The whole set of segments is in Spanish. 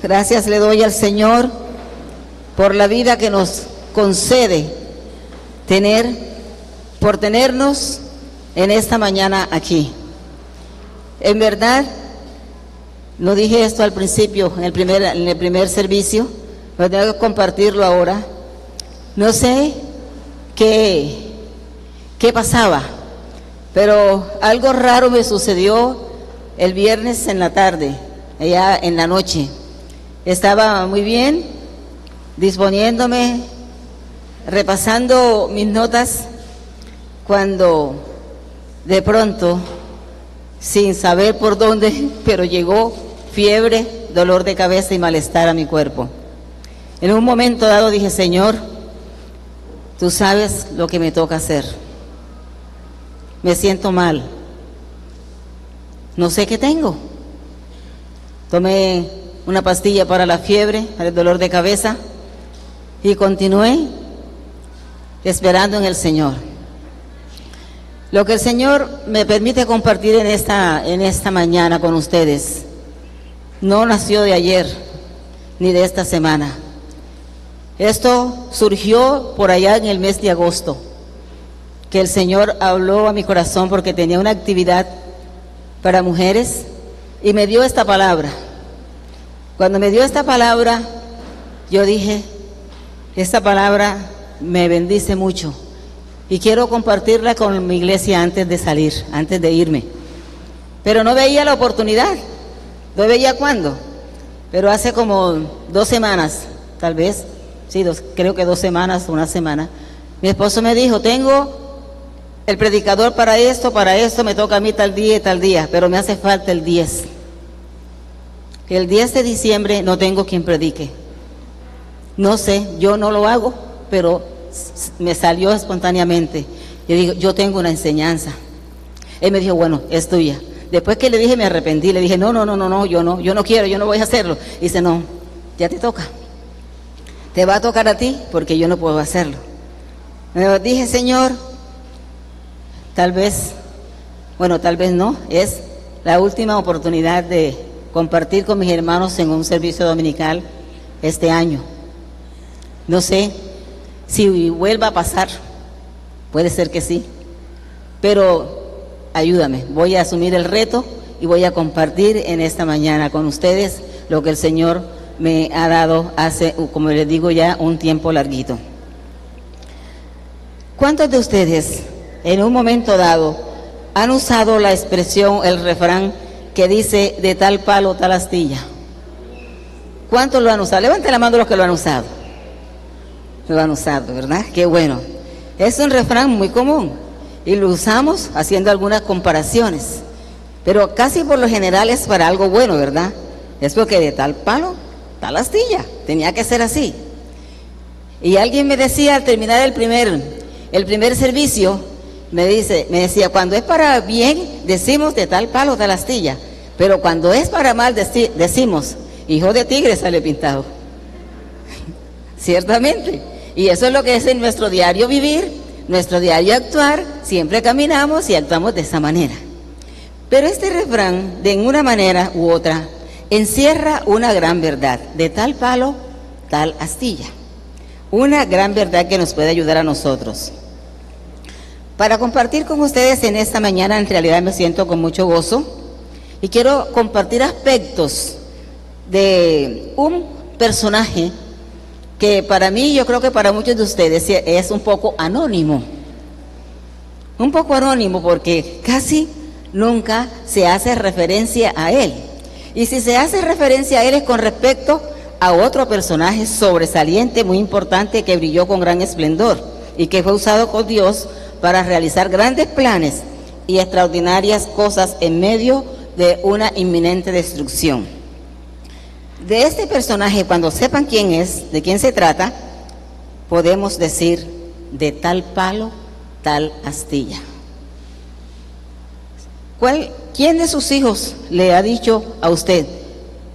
Gracias le doy al Señor por la vida que nos concede por tenernos en esta mañana aquí. En verdad, no dije esto al principio, en el primer servicio, pero tengo que compartirlo ahora. No sé qué pasaba, pero algo raro me sucedió el viernes en la tarde, allá en la noche. Estaba muy bien, disponiéndome, repasando mis notas, cuando de pronto, sin saber por dónde, pero llegó fiebre, dolor de cabeza y malestar a mi cuerpo. En un momento dado dije: Señor, tú sabes lo que me toca hacer. Me siento mal. No sé qué tengo. Tomé una pastilla para la fiebre, para el dolor de cabeza, y continué esperando en el Señor. Lo que el Señor me permite compartir en esta mañana con ustedes no nació de ayer ni de esta semana. Esto surgió por allá en el mes de agosto, que el Señor habló a mi corazón porque tenía una actividad para mujeres y me dio esta palabra. Cuando me dio esta palabra, yo dije: esta palabra me bendice mucho y quiero compartirla con mi iglesia antes de salir, antes de irme. Pero no veía la oportunidad, no veía cuándo. Pero hace como 2 semanas, tal vez, sí, creo que 2 semanas, una semana, mi esposo me dijo: tengo el predicador para esto, me toca a mí tal día y tal día, pero me hace falta el 10. El 10 de diciembre no tengo quien predique. No sé, yo no lo hago, pero me salió espontáneamente. Yo digo: yo tengo una enseñanza. Él me dijo: bueno, es tuya. Después que le dije, me arrepentí, le dije: no, yo no quiero, yo no voy a hacerlo. Y dice: no, ya te toca. Te va a tocar a ti porque yo no puedo hacerlo. Me dije: Señor, tal vez no, es la última oportunidad de compartir con mis hermanos en un servicio dominical este año. No sé si vuelva a pasar, puede ser que sí, pero ayúdame, voy a asumir el reto y voy a compartir en esta mañana con ustedes lo que el Señor me ha dado hace, como les digo, ya un tiempo larguito. ¿Cuántos de ustedes en un momento dado han usado la expresión, el refrán que dice: de tal palo, tal astilla? ¿Cuántos lo han usado? Levanten la mano los que lo han usado. Lo han usado, ¿verdad? Qué bueno. Es un refrán muy común y lo usamos haciendo algunas comparaciones, pero casi por lo general es para algo bueno, ¿verdad? Es porque de tal palo, tal astilla. Tenía que ser así. Y alguien me decía al terminar el primer servicio, me decía: cuando es para bien, decimos de tal palo, tal astilla, pero cuando es para mal, decimos: hijo de tigre sale pintado. Ciertamente. Y eso es lo que es en nuestro diario vivir, nuestro diario actuar. Siempre caminamos y actuamos de esa manera. Pero este refrán, de una manera u otra, encierra una gran verdad: de tal palo, tal astilla. Una gran verdad que nos puede ayudar a nosotros. Para compartir con ustedes en esta mañana, en realidad me siento con mucho gozo y quiero compartir aspectos de un personaje que para mí, yo creo que para muchos de ustedes es un poco anónimo. Un poco anónimo porque casi nunca se hace referencia a él. Y si se hace referencia a él es con respecto a otro personaje sobresaliente, muy importante, que brilló con gran esplendor y que fue usado por Dios para realizar grandes planes y extraordinarias cosas en medio de una inminente destrucción. De este personaje, cuando sepan quién es, de quién se trata, podemos decir: de tal palo, tal astilla. ¿Quién de sus hijos le ha dicho a usted: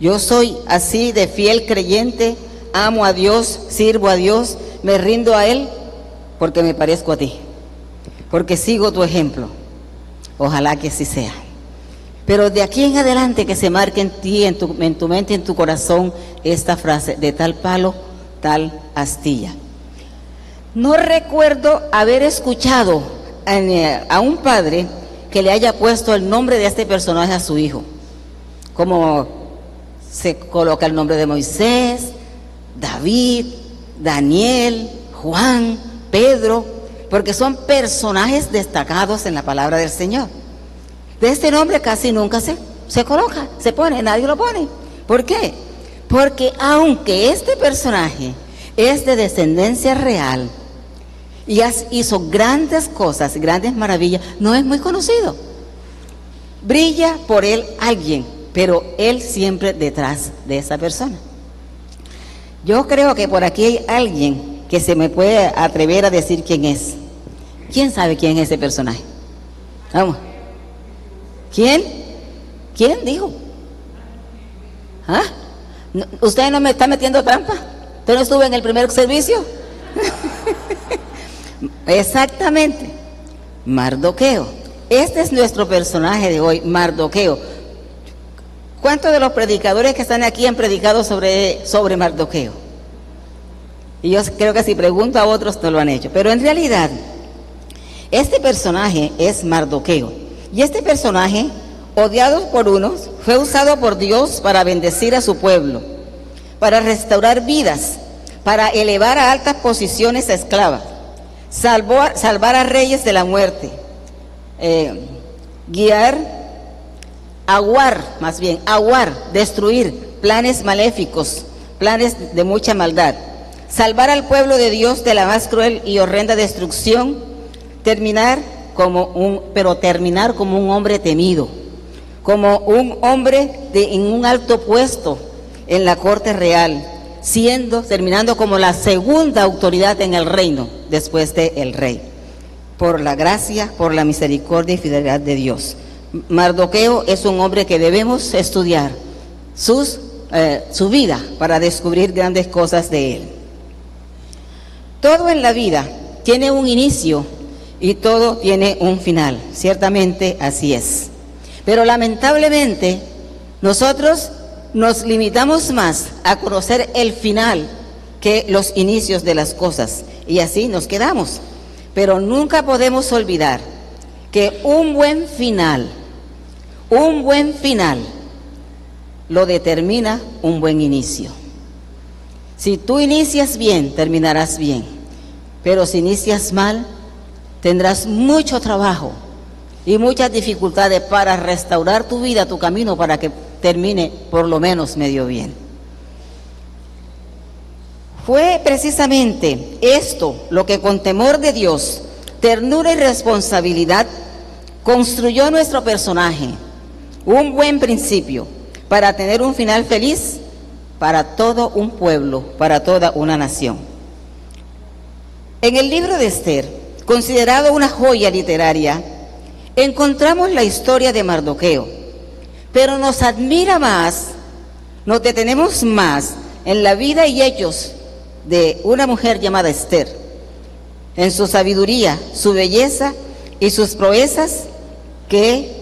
yo soy así de fiel creyente, amo a Dios, sirvo a Dios, me rindo a Él porque me parezco a ti, porque sigo tu ejemplo? Ojalá que así sea. Pero de aquí en adelante que se marque en ti, en tu mente, en tu corazón, esta frase: de tal palo, tal astilla. No recuerdo haber escuchado a un padre que le haya puesto el nombre de este personaje a su hijo, como se coloca el nombre de Moisés, David, Daniel, Juan, Pedro, porque son personajes destacados en la palabra del Señor. De este nombre casi nunca se coloca, se pone, nadie lo pone. ¿Por qué? Porque aunque este personaje es de descendencia real y hizo grandes cosas, grandes maravillas, no es muy conocido. Brilla por él alguien, pero él siempre detrás de esa persona. Yo creo que por aquí hay alguien que se me puede atrever a decir quién es. ¿Quién sabe quién es ese personaje? Vamos. ¿Quién? ¿Quién dijo? ¿Ah? ¿Usted no me está metiendo trampa? ¿Usted no estuvo en el primer servicio? Exactamente. Mardoqueo. Este es nuestro personaje de hoy, Mardoqueo. ¿Cuántos de los predicadores que están aquí han predicado sobre Mardoqueo? Y yo creo que si pregunto a otros no lo han hecho. Pero en realidad, este personaje es Mardoqueo. Y este personaje, odiado por unos, fue usado por Dios para bendecir a su pueblo, para restaurar vidas, para elevar a altas posiciones a esclavas, salvar a reyes de la muerte, aguar, destruir planes maléficos, planes de mucha maldad, salvar al pueblo de Dios de la más cruel y horrenda destrucción, terminar como un hombre temido, como un hombre en un alto puesto en la corte real, terminando como la segunda autoridad en el reino después del rey, por la gracia, por la misericordia y fidelidad de Dios. Mardoqueo es un hombre que debemos estudiar su vida para descubrir grandes cosas de él. Todo en la vida tiene un inicio y todo tiene un final, ciertamente así es. Pero lamentablemente nosotros nos limitamos más a conocer el final que los inicios de las cosas, y así nos quedamos. Pero nunca podemos olvidar que un buen final lo determina un buen inicio. Si tú inicias bien, terminarás bien, pero si inicias mal, tendrás mucho trabajo y muchas dificultades para restaurar tu vida, tu camino, para que termine por lo menos medio bien. Fue precisamente esto lo que con temor de Dios, ternura y responsabilidad construyó nuestro personaje, un buen principio para tener un final feliz para todo un pueblo, para toda una nación. En el libro de Esther, considerado una joya literaria, encontramos la historia de Mardoqueo, pero nos admira más, nos detenemos más en la vida y hechos de una mujer llamada Esther, en su sabiduría, su belleza y sus proezas, que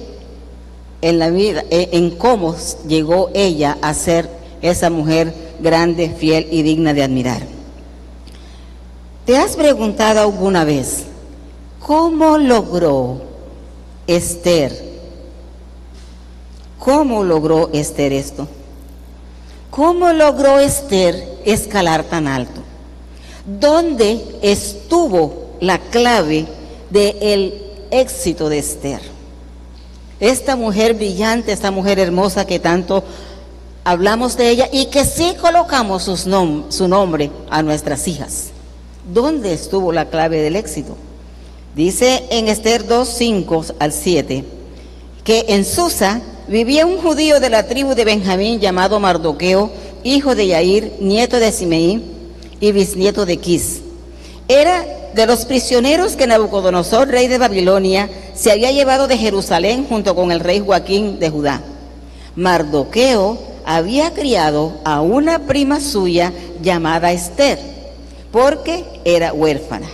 en la vida, en cómo llegó ella a ser esa mujer grande, fiel y digna de admirar. ¿Te has preguntado alguna vez cómo logró Esther esto? ¿Cómo logró Esther escalar tan alto? ¿Dónde estuvo la clave del éxito de Esther? Esta mujer brillante, esta mujer hermosa que tanto hablamos de ella y que sí colocamos su nombre a nuestras hijas. ¿Dónde estuvo la clave del éxito? Dice en Esther 2:5 al 7, que en Susa vivía un judío de la tribu de Benjamín llamado Mardoqueo, hijo de Yair, nieto de Simeí y bisnieto de Quis. Era de los prisioneros que Nabucodonosor, rey de Babilonia, se había llevado de Jerusalén junto con el rey Joaquín de Judá. Mardoqueo había criado a una prima suya llamada Esther, porque era huérfana.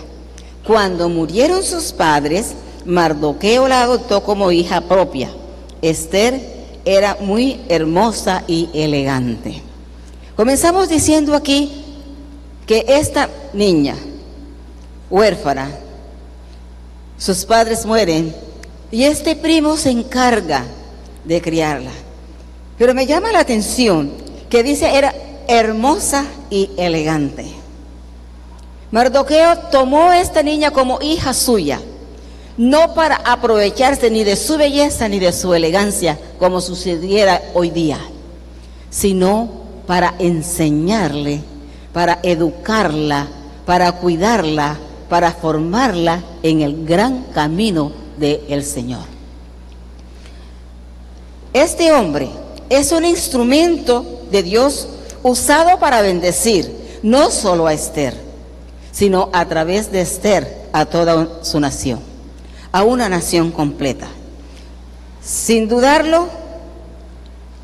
Cuando murieron sus padres, Mardoqueo la adoptó como hija propia. Esther era muy hermosa y elegante. Comenzamos diciendo aquí que esta niña, huérfana, sus padres mueren y este primo se encarga de criarla. Pero me llama la atención que dice era hermosa y elegante. Mardoqueo tomó a esta niña como hija suya, no para aprovecharse ni de su belleza ni de su elegancia, como sucediera hoy día, sino para enseñarle, para educarla, para cuidarla, para formarla en el gran camino del Señor. Este hombre es un instrumento de Dios usado para bendecir no solo a Esther, sino a través de Esther a toda su nación, a una nación completa. Sin dudarlo,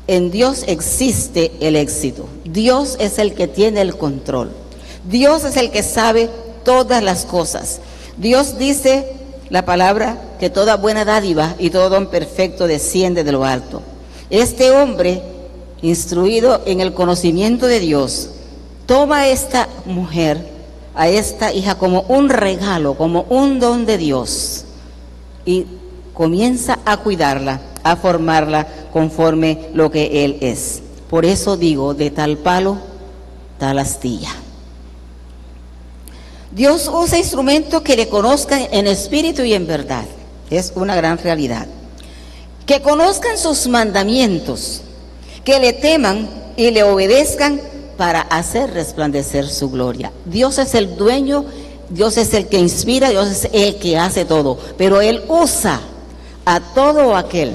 en Dios existe el éxito. Dios es el que tiene el control. Dios es el que sabe todas las cosas. Dios dice la palabra que toda buena dádiva y todo don perfecto desciende de lo alto. Este hombre, instruido en el conocimiento de Dios, toma a esta mujer, a esta hija, como un regalo, como un don de Dios, y comienza a cuidarla, a formarla conforme lo que Él es. Por eso digo, de tal palo, tal astilla. Dios usa instrumentos que le conozcan en espíritu y en verdad. Es una gran realidad. Que conozcan sus mandamientos, que le teman y le obedezcan para hacer resplandecer su gloria. Dios es el dueño, Dios es el que inspira, Dios es el que hace todo, pero Él usa a todo aquel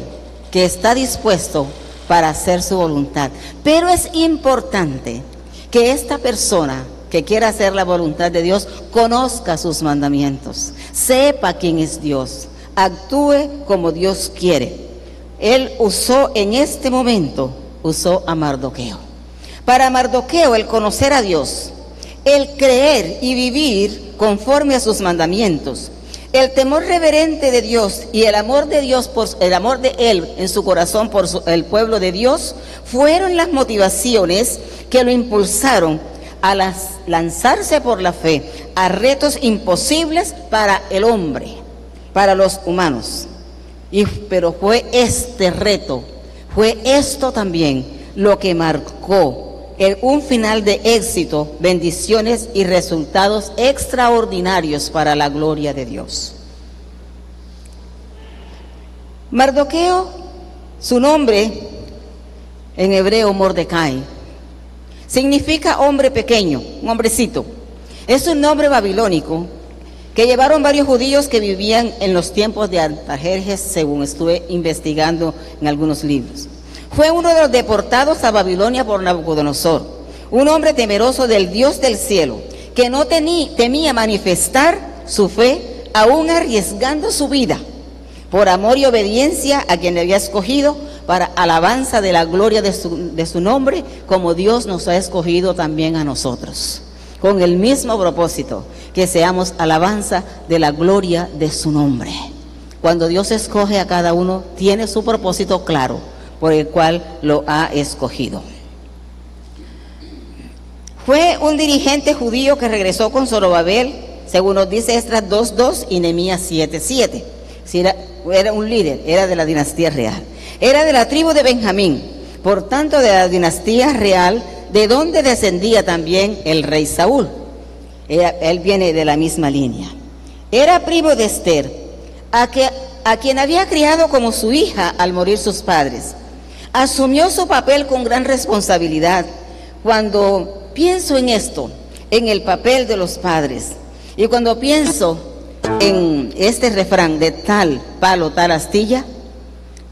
que está dispuesto para hacer su voluntad. Pero es importante que esta persona que quiera hacer la voluntad de Dios conozca sus mandamientos, sepa quién es Dios, actúe como Dios quiere. Él usó en este momento, usó a Mardoqueo. Para Mardoqueo, el conocer a Dios, el creer y vivir conforme a sus mandamientos, el temor reverente de Dios y el amor de Dios, el amor de Él en su corazón por el pueblo de Dios, fueron las motivaciones que lo impulsaron a lanzarse por la fe a retos imposibles para el hombre, para los humanos. Pero fue este reto, fue esto también lo que marcó un final de éxito, bendiciones y resultados extraordinarios para la gloria de Dios. Mardoqueo, su nombre en hebreo Mordecai, significa hombre pequeño, un hombrecito. Es un nombre babilónico que llevaron varios judíos que vivían en los tiempos de Artajerjes, según estuve investigando en algunos libros. Fue uno de los deportados a Babilonia por Nabucodonosor, un hombre temeroso del Dios del cielo, que no temía manifestar su fe, aún arriesgando su vida, por amor y obediencia a quien le había escogido, para alabanza de la gloria de su nombre, como Dios nos ha escogido también a nosotros, con el mismo propósito, que seamos alabanza de la gloria de su nombre. Cuando Dios escoge a cada uno, tiene su propósito claro, por el cual lo ha escogido. Fue un dirigente judío que regresó con Zorobabel, según nos dice Esdras 2:2 y Nehemías 7:7. Era un líder, era de la dinastía real. Era de la tribu de Benjamín, por tanto de la dinastía real, de donde descendía también el rey Saúl. Él viene de la misma línea. Era primo de Esther, a quien había criado como su hija al morir sus padres. Asumió su papel con gran responsabilidad. Cuando pienso en esto, en el papel de los padres, y cuando pienso en este refrán de tal palo, tal astilla,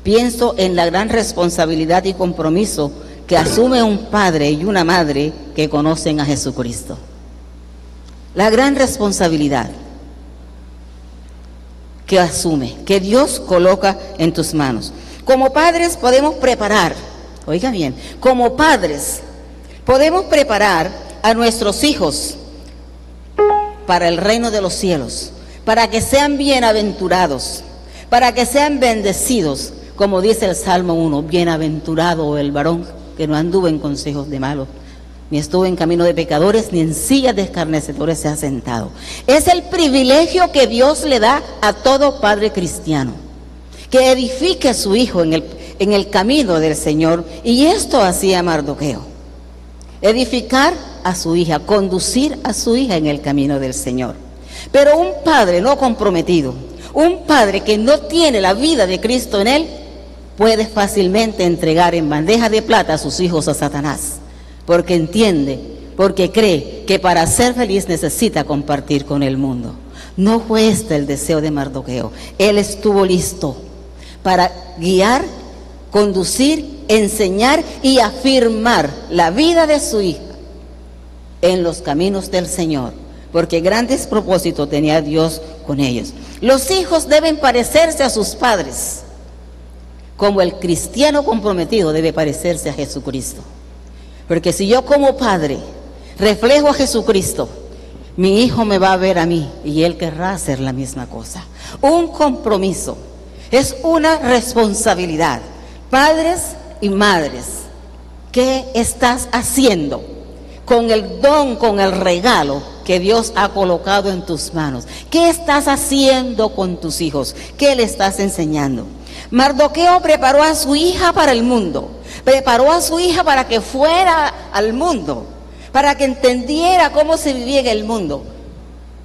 pienso en la gran responsabilidad y compromiso que asume un padre y una madre que conocen a Jesucristo. La gran responsabilidad que asume, que Dios coloca en tus manos. Como padres podemos preparar, oiga bien, como padres podemos preparar a nuestros hijos para el reino de los cielos, para que sean bienaventurados, para que sean bendecidos, Como dice el Salmo 1, bienaventurado el varón que no anduvo en consejos de malos, ni estuvo en camino de pecadores, ni en sillas de escarnecedores se ha sentado. Es el privilegio que Dios le da a todo padre cristiano, que edifique a su hijo en el camino del Señor. Y esto hacía Mardoqueo: edificar a su hija, conducir a su hija en el camino del Señor. Pero un padre no comprometido, un padre que no tiene la vida de Cristo en él, puede fácilmente entregar en bandeja de plata a sus hijos a Satanás, porque entiende, porque cree que para ser feliz necesita compartir con el mundo. No fue este el deseo de Mardoqueo. Él estuvo listo para guiar, conducir, enseñar y afirmar la vida de su hija en los caminos del Señor, porque grandes propósitos tenía Dios con ellos. Los hijos deben parecerse a sus padres, como el cristiano comprometido debe parecerse a Jesucristo. Porque si yo como padre reflejo a Jesucristo, mi hijo me va a ver a mí y él querrá hacer la misma cosa. Un compromiso, es una responsabilidad. Padres y madres, ¿qué estás haciendo con el don, con el regalo que Dios ha colocado en tus manos? ¿Qué estás haciendo con tus hijos? ¿Qué le estás enseñando? Mardoqueo preparó a su hija para el mundo, preparó a su hija para que fuera al mundo, para que entendiera cómo se vivía en el mundo,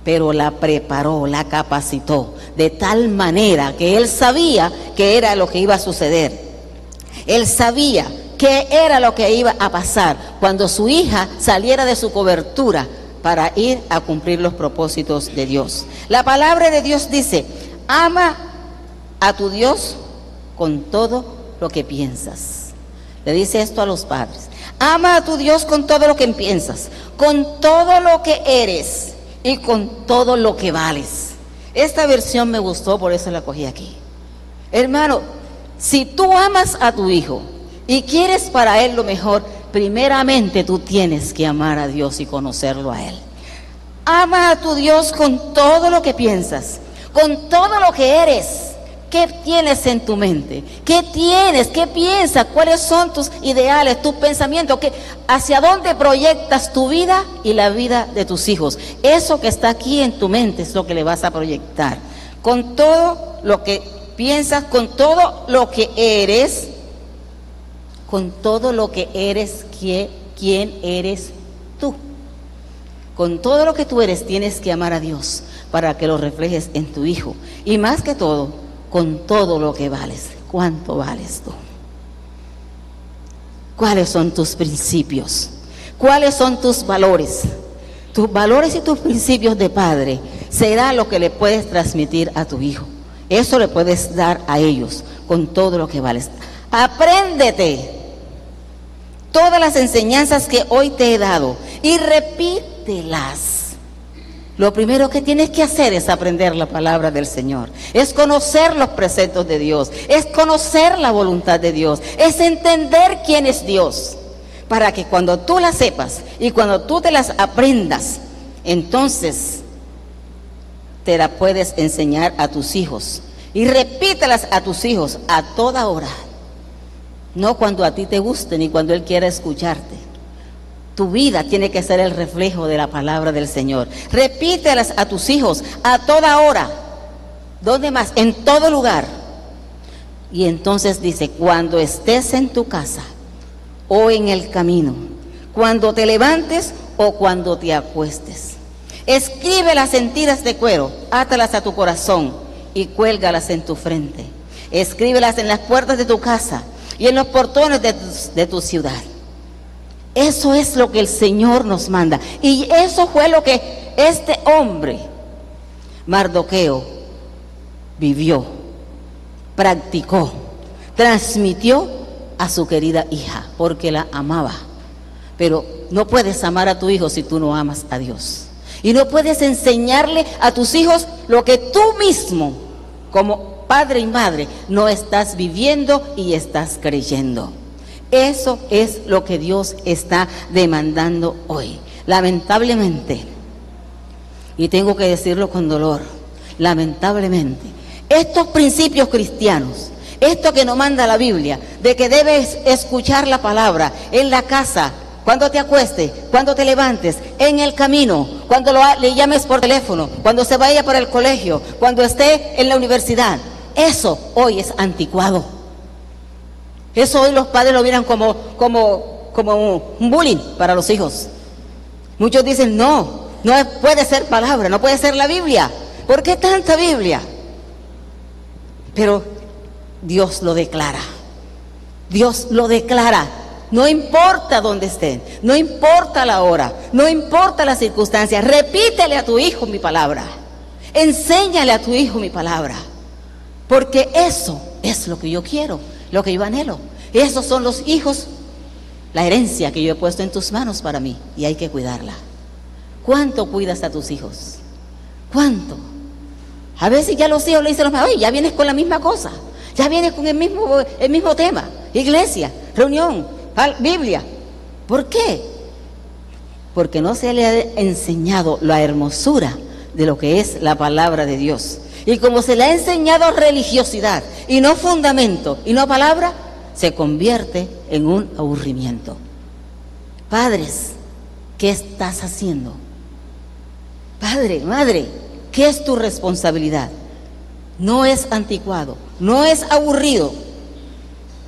pero la preparó, la capacitó de tal manera que él sabía que era lo que iba a suceder. Él sabía qué era lo que iba a pasar cuando su hija saliera de su cobertura para ir a cumplir los propósitos de Dios. La palabra de Dios dice: ama a tu Dios con todo lo que piensas. Le dice esto a los padres: ama a tu Dios con todo lo que piensas, con todo lo que eres y con todo lo que vales. Esta versión me gustó, por eso la cogí aquí. Hermano, si tú amas a tu hijo y quieres para él lo mejor, primeramente tú tienes que amar a Dios y conocerlo a él. Ama a tu Dios con todo lo que piensas, con todo lo que eres. ¿Qué tienes en tu mente? ¿Qué tienes? ¿Qué piensas? ¿Cuáles son tus ideales, tus pensamientos? ¿Hacia dónde proyectas tu vida y la vida de tus hijos? Eso que está aquí en tu mente es lo que le vas a proyectar. Con todo lo que piensas, con todo lo que eres, con todo lo que eres, ¿quién eres tú? Con todo lo que tú eres tienes que amar a Dios para que lo reflejes en tu hijo. Y más que todo, con todo lo que vales. ¿Cuánto vales tú? ¿Cuáles son tus principios? ¿Cuáles son tus valores? Tus valores y tus principios de padre será lo que le puedes transmitir a tu hijo. Eso le puedes dar a ellos con todo lo que vales. Apréndete todas las enseñanzas que hoy te he dado y repítelas. Lo primero que tienes que hacer es aprender la palabra del Señor, es conocer los preceptos de Dios, es conocer la voluntad de Dios, es entender quién es Dios, para que cuando tú las sepas y cuando tú te las aprendas, entonces te la puedes enseñar a tus hijos y repítelas a tus hijos a toda hora, no cuando a ti te guste ni cuando Él quiera escucharte. Tu vida tiene que ser el reflejo de la palabra del Señor. Repítelas a tus hijos a toda hora. ¿Dónde más? En todo lugar. Y entonces dice: cuando estés en tu casa o en el camino, cuando te levantes o cuando te acuestes, escríbelas en tiras de cuero, átalas a tu corazón y cuélgalas en tu frente. Escríbelas en las puertas de tu casa y en los portones de tu ciudad. Eso es lo que el Señor nos manda. Y eso fue lo que este hombre, Mardoqueo, vivió, practicó, transmitió a su querida hija, porque la amaba. Pero no puedes amar a tu hijo si tú no amas a Dios. Y no puedes enseñarle a tus hijos lo que tú mismo, como padre y madre, no estás viviendo y estás creyendo. Eso es lo que Dios está demandando hoy. Lamentablemente, y tengo que decirlo con dolor, lamentablemente, estos principios cristianos, Esto que nos manda la Biblia, de que debes escuchar la palabra en la casa, cuando te acuestes, cuando te levantes, en el camino, cuando le llames por teléfono, cuando se vaya para el colegio, cuando esté en la universidad. Eso hoy es anticuado. Eso hoy los padres lo miran como un bullying para los hijos. Muchos dicen, no puede ser palabra, no puede ser la Biblia. ¿Por qué tanta Biblia? Pero Dios lo declara. Dios lo declara. No importa dónde estén, no importa la hora, no importa las circunstancias. Repítele a tu hijo mi palabra. Enséñale a tu hijo mi palabra. Porque eso es lo que yo quiero, lo que yo anhelo. Esos son los hijos, la herencia que yo he puesto en tus manos para mí, y hay que cuidarla. ¿Cuánto cuidas a tus hijos? ¿Cuánto? A veces ya los hijos le dicen a los padres, oye, ya vienes con la misma cosa, ya vienes con el mismo tema, iglesia, reunión, Biblia. ¿Por qué? Porque no se le ha enseñado la hermosura de lo que es la palabra de Dios. Y como se le ha enseñado religiosidad y no fundamento y no palabra, se convierte en un aburrimiento. Padres, ¿qué estás haciendo? Padre, madre, ¿qué es tu responsabilidad? No es anticuado, no es aburrido,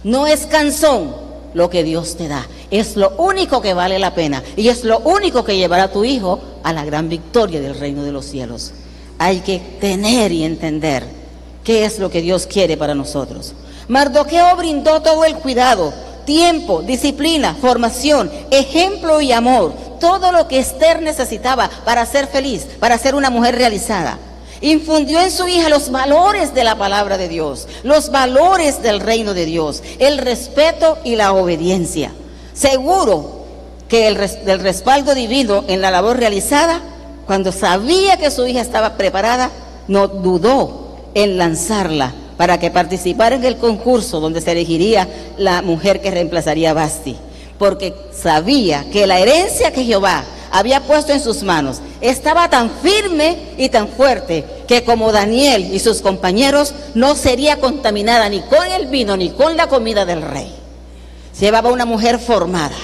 no es cansón lo que Dios te da. Es lo único que vale la pena y es lo único que llevará a tu hijo a la gran victoria del reino de los cielos. Hay que tener y entender qué es lo que Dios quiere para nosotros. Mardoqueo brindó todo el cuidado, tiempo, disciplina, formación, ejemplo y amor, todo lo que Esther necesitaba para ser feliz, para ser una mujer realizada. Infundió en su hija los valores de la palabra de Dios, los valores del reino de Dios, el respeto y la obediencia. Seguro que del respaldo divino en la labor realizada, cuando sabía que su hija estaba preparada, no dudó en lanzarla para que participara en el concurso donde se elegiría la mujer que reemplazaría a Vasti, porque sabía que la herencia que Jehová había puesto en sus manos estaba tan firme y tan fuerte que como Daniel y sus compañeros no sería contaminada ni con el vino ni con la comida del rey. Llevaba una mujer formada,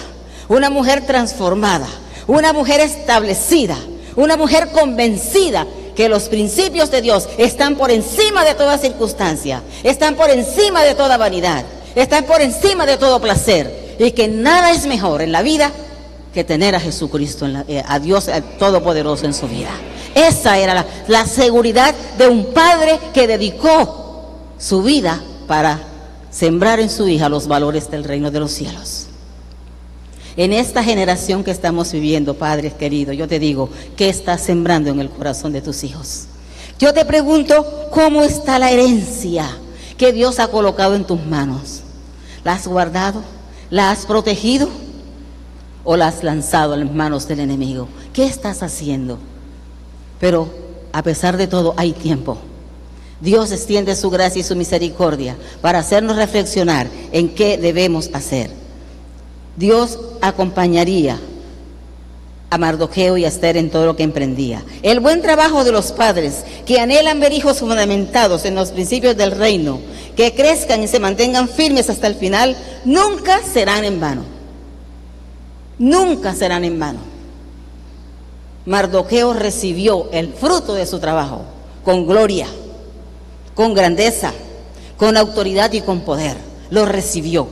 una mujer transformada, una mujer establecida, una mujer convencida que los principios de Dios están por encima de toda circunstancia, están por encima de toda vanidad, están por encima de todo placer, y que nada es mejor en la vida que tener a Jesucristo, a Dios Todopoderoso en su vida. Esa era la seguridad de un padre que dedicó su vida para sembrar en su hija los valores del reino de los cielos. En esta generación que estamos viviendo, padres queridos, yo te digo, ¿qué estás sembrando en el corazón de tus hijos? Yo te pregunto, ¿cómo está la herencia que Dios ha colocado en tus manos? ¿La has guardado? ¿La has protegido? ¿O la has lanzado en las manos del enemigo? ¿Qué estás haciendo? Pero a pesar de todo hay tiempo. Dios extiende su gracia y su misericordia para hacernos reflexionar en qué debemos hacer. Dios acompañaría a Mardoqueo y a Esther en todo lo que emprendía. El buen trabajo de los padres que anhelan ver hijos fundamentados en los principios del reino, que crezcan y se mantengan firmes hasta el final, nunca serán en vano. Nunca serán en vano. Mardoqueo recibió el fruto de su trabajo con gloria, con grandeza, con autoridad y con poder. Lo recibió.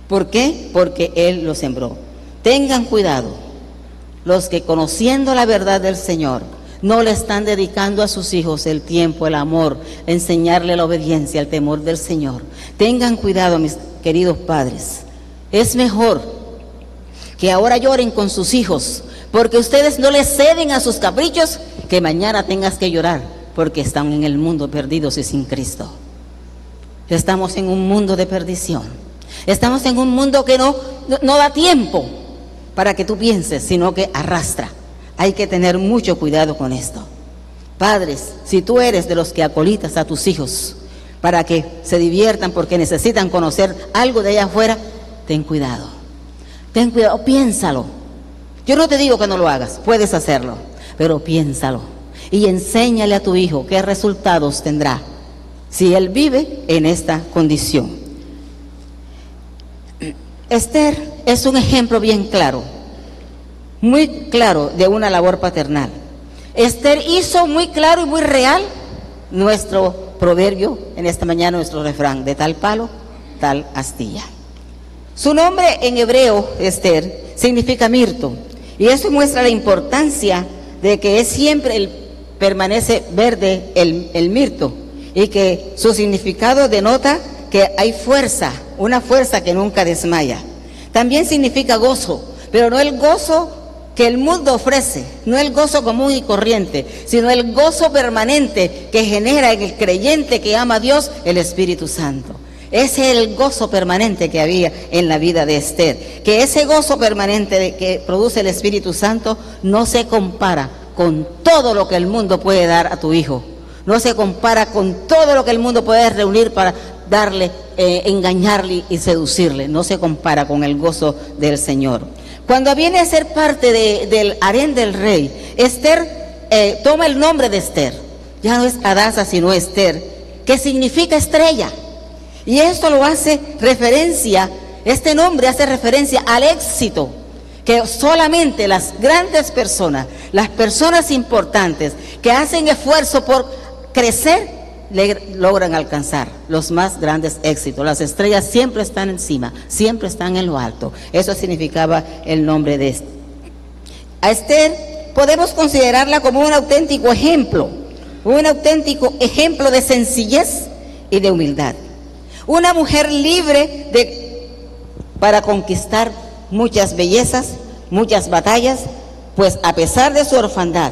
¿Por qué? Porque Él lo sembró. Tengan cuidado los que, conociendo la verdad del Señor, no le están dedicando a sus hijos el tiempo, el amor, enseñarle la obediencia, el temor del Señor. Tengan cuidado, mis queridos padres. Es mejor que ahora lloren con sus hijos, porque ustedes no les ceden a sus caprichos, que mañana tengas que llorar porque están en el mundo perdidos y sin Cristo. Estamos en un mundo de perdición. Estamos en un mundo que no da tiempo para que tú pienses, sino que arrastra. Hay que tener mucho cuidado con esto. Padres, si tú eres de los que acolitas a tus hijos para que se diviertan porque necesitan conocer algo de allá afuera, ten cuidado. Ten cuidado, piénsalo. Yo no te digo que no lo hagas, puedes hacerlo, pero piénsalo y enséñale a tu hijo qué resultados tendrá si él vive en esta condición. Esther es un ejemplo bien claro, muy claro de una labor paternal. Esther hizo muy claro y muy real nuestro proverbio en esta mañana, nuestro refrán: de tal palo, tal astilla. Su nombre en hebreo, Esther, significa mirto, y eso muestra la importancia de que es siempre permanece verde el mirto, y que su significado denota que hay fuerza, una fuerza que nunca desmaya. También significa gozo, pero no el gozo que el mundo ofrece, no el gozo común y corriente, sino el gozo permanente que genera en el creyente que ama a Dios el Espíritu Santo. Ese es el gozo permanente que había en la vida de Esther, que ese gozo permanente que produce el Espíritu Santo no se compara con todo lo que el mundo puede dar a tu hijo, no se compara con todo lo que el mundo puede reunir para darle, engañarle y seducirle, no se compara con el gozo del Señor. Cuando viene a ser parte del harén del rey, Esther toma el nombre de Esther, ya no es Hadasa sino Esther, que significa estrella. Y esto lo hace referencia, este nombre hace referencia al éxito que solamente las grandes personas, las personas importantes que hacen esfuerzo por crecer, logran alcanzar los más grandes éxitos. Las estrellas siempre están encima, siempre están en lo alto. Eso significaba el nombre de Esther. A Esther podemos considerarla como un auténtico ejemplo de sencillez y de humildad. Una mujer libre para conquistar muchas bellezas, muchas batallas, pues a pesar de su orfandad,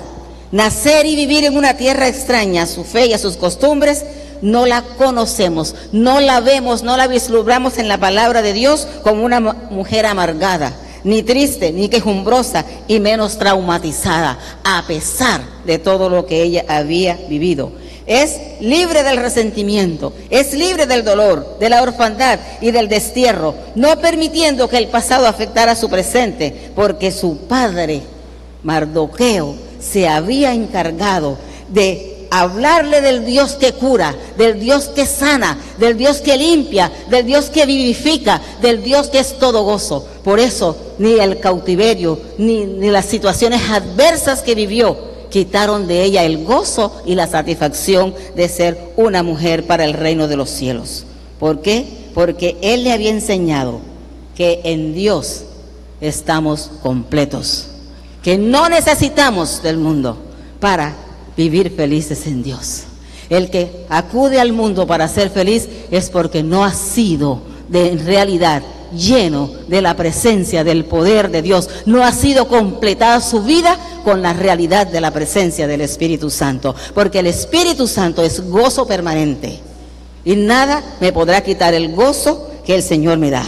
nacer y vivir en una tierra extraña, a su fe y a sus costumbres, no la conocemos, no la vemos, no la vislumbramos en la palabra de Dios como una mujer amargada, ni triste, ni quejumbrosa, y menos traumatizada, a pesar de todo lo que ella había vivido. Es libre del resentimiento, es libre del dolor, de la orfandad y del destierro, no permitiendo que el pasado afectara su presente, porque su padre, Mardoqueo, se había encargado de hablarle del Dios que cura, del Dios que sana, del Dios que limpia, del Dios que vivifica, del Dios que es todo gozo. Por eso ni el cautiverio, ni las situaciones adversas que vivió quitaron de ella el gozo y la satisfacción de ser una mujer para el reino de los cielos. ¿Por qué? Porque Él le había enseñado que en Dios estamos completos, que no necesitamos del mundo para vivir felices en Dios. El que acude al mundo para ser feliz es porque no ha sido en realidad lleno de la presencia del poder de Dios, no ha sido completada su vida con la realidad de la presencia del Espíritu Santo, porque el Espíritu Santo es gozo permanente y nada me podrá quitar el gozo que el Señor me da.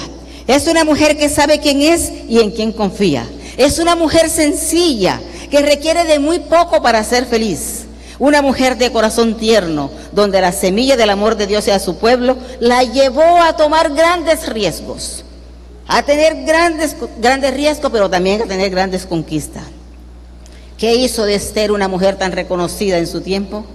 Es una mujer que sabe quién es y en quién confía. Es una mujer sencilla que requiere de muy poco para ser feliz. Una mujer de corazón tierno, donde la semilla del amor de Dios hacia su pueblo la llevó a tomar grandes riesgos, a tener grandes riesgos, pero también a tener grandes conquistas. ¿Qué hizo de Esther una mujer tan reconocida en su tiempo?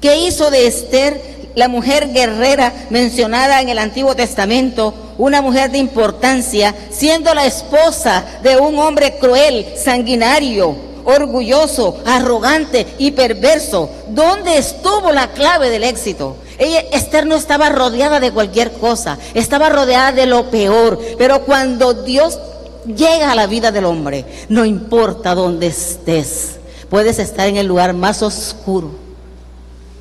¿Qué hizo de Esther la mujer guerrera mencionada en el Antiguo Testamento, una mujer de importancia, siendo la esposa de un hombre cruel, sanguinario, orgulloso, arrogante y perverso? ¿Dónde estuvo la clave del éxito? Esther no estaba rodeada de cualquier cosa, estaba rodeada de lo peor, pero cuando Dios llega a la vida del hombre, no importa dónde estés, puedes estar en el lugar más oscuro,